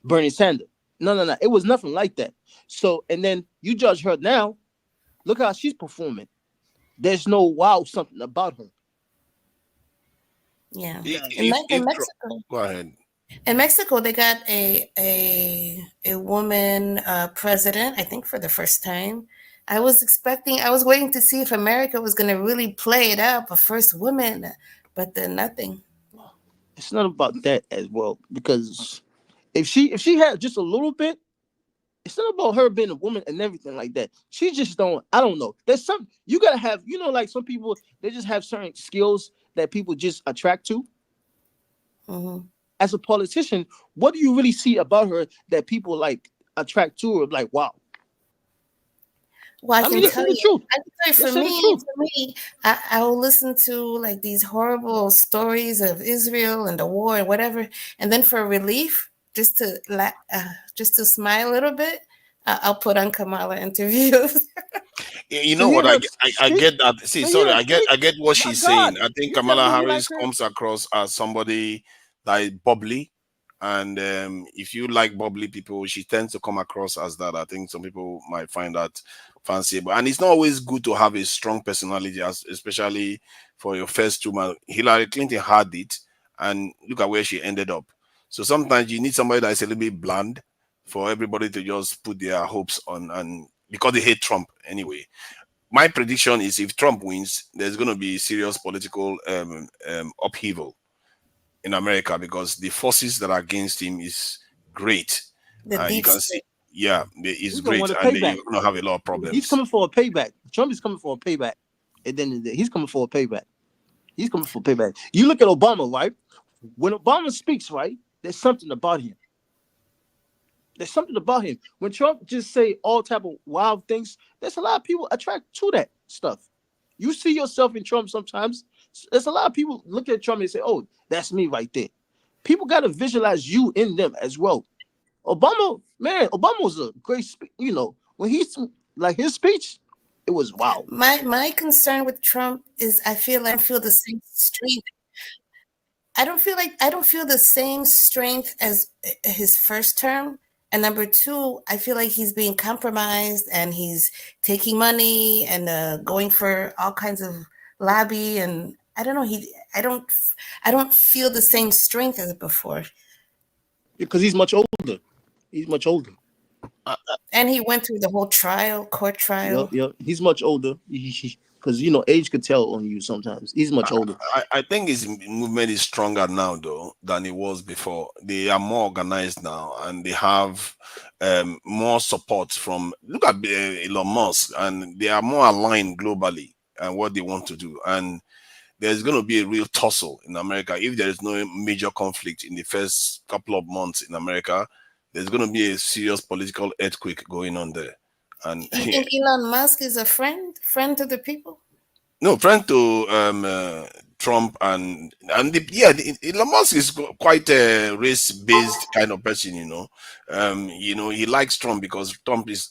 Bernie Sanders. No, no, no. It was nothing like that. So, and then you judge her now. Look how she's performing. There's no wow something about her. Yeah. If Mexico. go ahead. In Mexico, they got a woman president, I think for the first time. I was waiting to see if America was going to really play it up, a first woman, but then nothing. It's not about that as well, because if she had just a little bit, it's not about her being a woman and everything like that. She just don't. I don't know. There's some you gotta have. Like some people, they just have certain skills that people just attract to. Mm-hmm. As a politician, what do you really see about her that people like attract to her? Like, wow. Well, I can tell you, for me, I will listen to like these horrible stories of Israel and the war and whatever, and then for relief, just to smile a little bit, I'll put on Kamala interviews. You know what? I get that. See, sorry, I get what she's saying. I think Kamala Harris comes across as somebody that is bubbly, and if you like bubbly people, she tends to come across as that. I think some people might find that fanciful, and it's not always good to have a strong personality, especially for your first woman. Hillary Clinton had it, and look at where she ended up. So sometimes you need somebody that is a little bit bland for everybody to just put their hopes on, and because they hate Trump anyway. My prediction is if Trump wins, there's going to be serious political upheaval in America because the forces that are against him is great. You can see, yeah, it's great, and you're going to have a lot of problems. He's coming for a payback. Trump is coming for a payback. At the end of the day, he's coming for a payback. He's coming for a payback. You look at Obama, right? When Obama speaks, right, there's something about him. There's something about him. When Trump just say all type of wild things, there's a lot of people attract to that stuff. You see yourself in Trump sometimes. There's a lot of people look at Trump and say, "Oh, that's me right there." People got to visualize you in them as well. Obama was a great, when he's like his speech, it was wow. My concern with Trump is I feel the same strength. I don't feel the same strength as his first term. And number two, I feel like he's being compromised and he's taking money and going for all kinds of lobby, and I don't know. I don't feel the same strength as before. Because he's much older. He's much older. And he went through the whole court trial. Yep. He's much older. Because age could tell on you sometimes. He's much older. I think his movement is stronger now, though, than it was before. They are more organized now, and they have more support from. Look at Elon Musk, and they are more aligned globally and what they want to do. And there's going to be a real tussle in America if there is no major conflict in the first couple of months in America. There's going to be a serious political earthquake going on there. And you think Elon Musk is a friend to the people? No, friend to Trump and Elon Musk is quite a race-based kind of person, he likes Trump because Trump is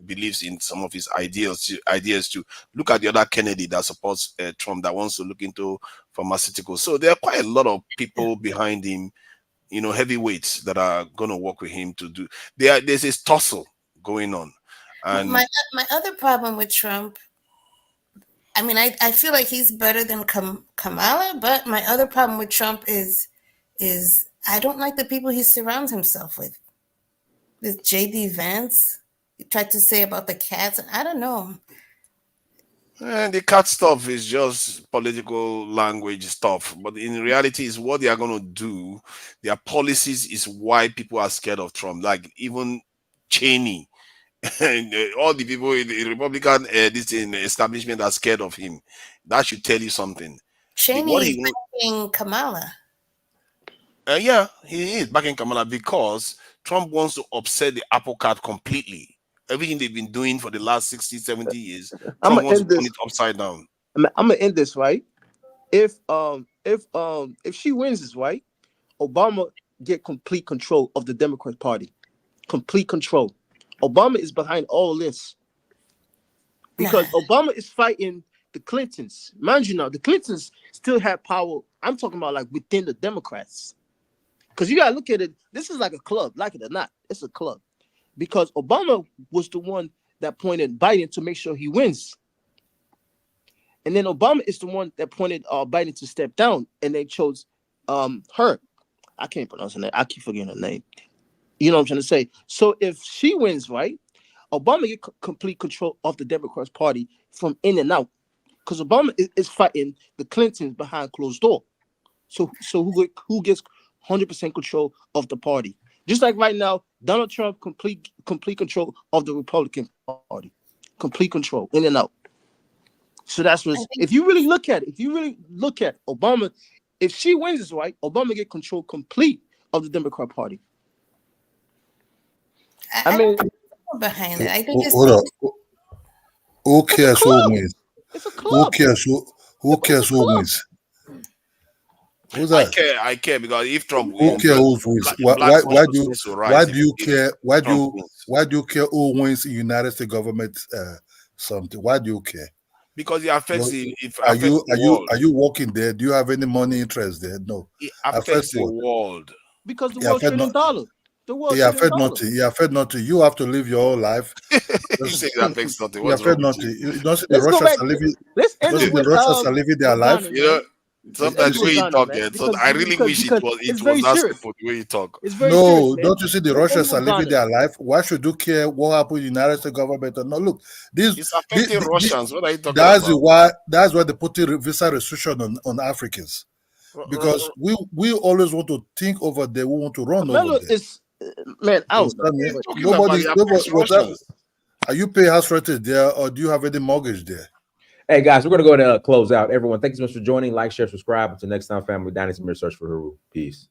believes in some of his ideas too. Look at the other Kennedy that supports Trump, that wants to look into pharmaceuticals. So there are quite a lot of people behind him, heavyweights that are going to work with him to do. There's this tussle going on. And my other problem with Trump, I mean, I feel like he's better than Kamala, but my other problem with Trump is I don't like the people he surrounds himself with. This J.D. Vance, he tried to say about the cats, I don't know. And the cat stuff is just political language stuff, but in reality, is what they are going to do. Their policies is why people are scared of Trump. Like even Cheney, and all the people in the Republican establishment are scared of him. That should tell you something. Cheney is backing Kamala. Yeah, he is backing Kamala because Trump wants to upset the apple cart completely. Everything they've been doing for the last 60, 70 years, Trump wants to turn it upside down. I'm gonna end this, right? If she wins this, right, Obama get complete control of the Democrat Party. Complete control. Obama is behind all this. Because Obama is fighting the Clintons. Mind you now, the Clintons still have power. I'm talking about like within the Democrats. Because you gotta look at it, this is like a club, like it or not. It's a club. Because Obama was the one that pointed Biden to make sure he wins. And then Obama is the one that pointed Biden to step down, and they chose her. I can't pronounce her name. I keep forgetting her name. You know what I'm trying to say? So if she wins, right, Obama get complete control of the Democrats Party from in and out. Because Obama is fighting the Clintons behind closed door. So who gets 100% control of the party? Just like right now, Donald Trump complete control of the Republican Party, complete control in and out. So that's what. If you really look at Obama, if she wins this, right, Obama get control complete of the Democrat Party. I mean, behind it, I think it's. Hold up. Who cares who wins? It's a club. Who cares who wins? Who's that? I care because if Trump wins, who cares who wins? Why do you care? Why do you care who wins in United States government something? Why do you care? Because it affects are you working there? Do you have any money interest there? No. It affects the world. Because the world trading dollar. He affect nothing. He affect nothing. You have to live your whole life. You say it affects nothing. He affect nothing. You don't see the Russians are living. Russians are living their life. You know, sometimes the way you talk, so I really wish it was that simple the way you talk. No, don't you see the Russians are living their life? Why should you care what happened in the United States government? No, look, it's affecting Russians. What are you talking about? That's why they put the visa restriction on Africans. Because we always want to think over there. We want to run over there. Man, out. Nobody. Are you paying house rent there, or do you have any mortgage there? Hey guys, we're gonna go to close out. Everyone, thank you so much for joining. Like, share, subscribe. Until next time, family. Dynasty Mirror Search for Huru. Peace.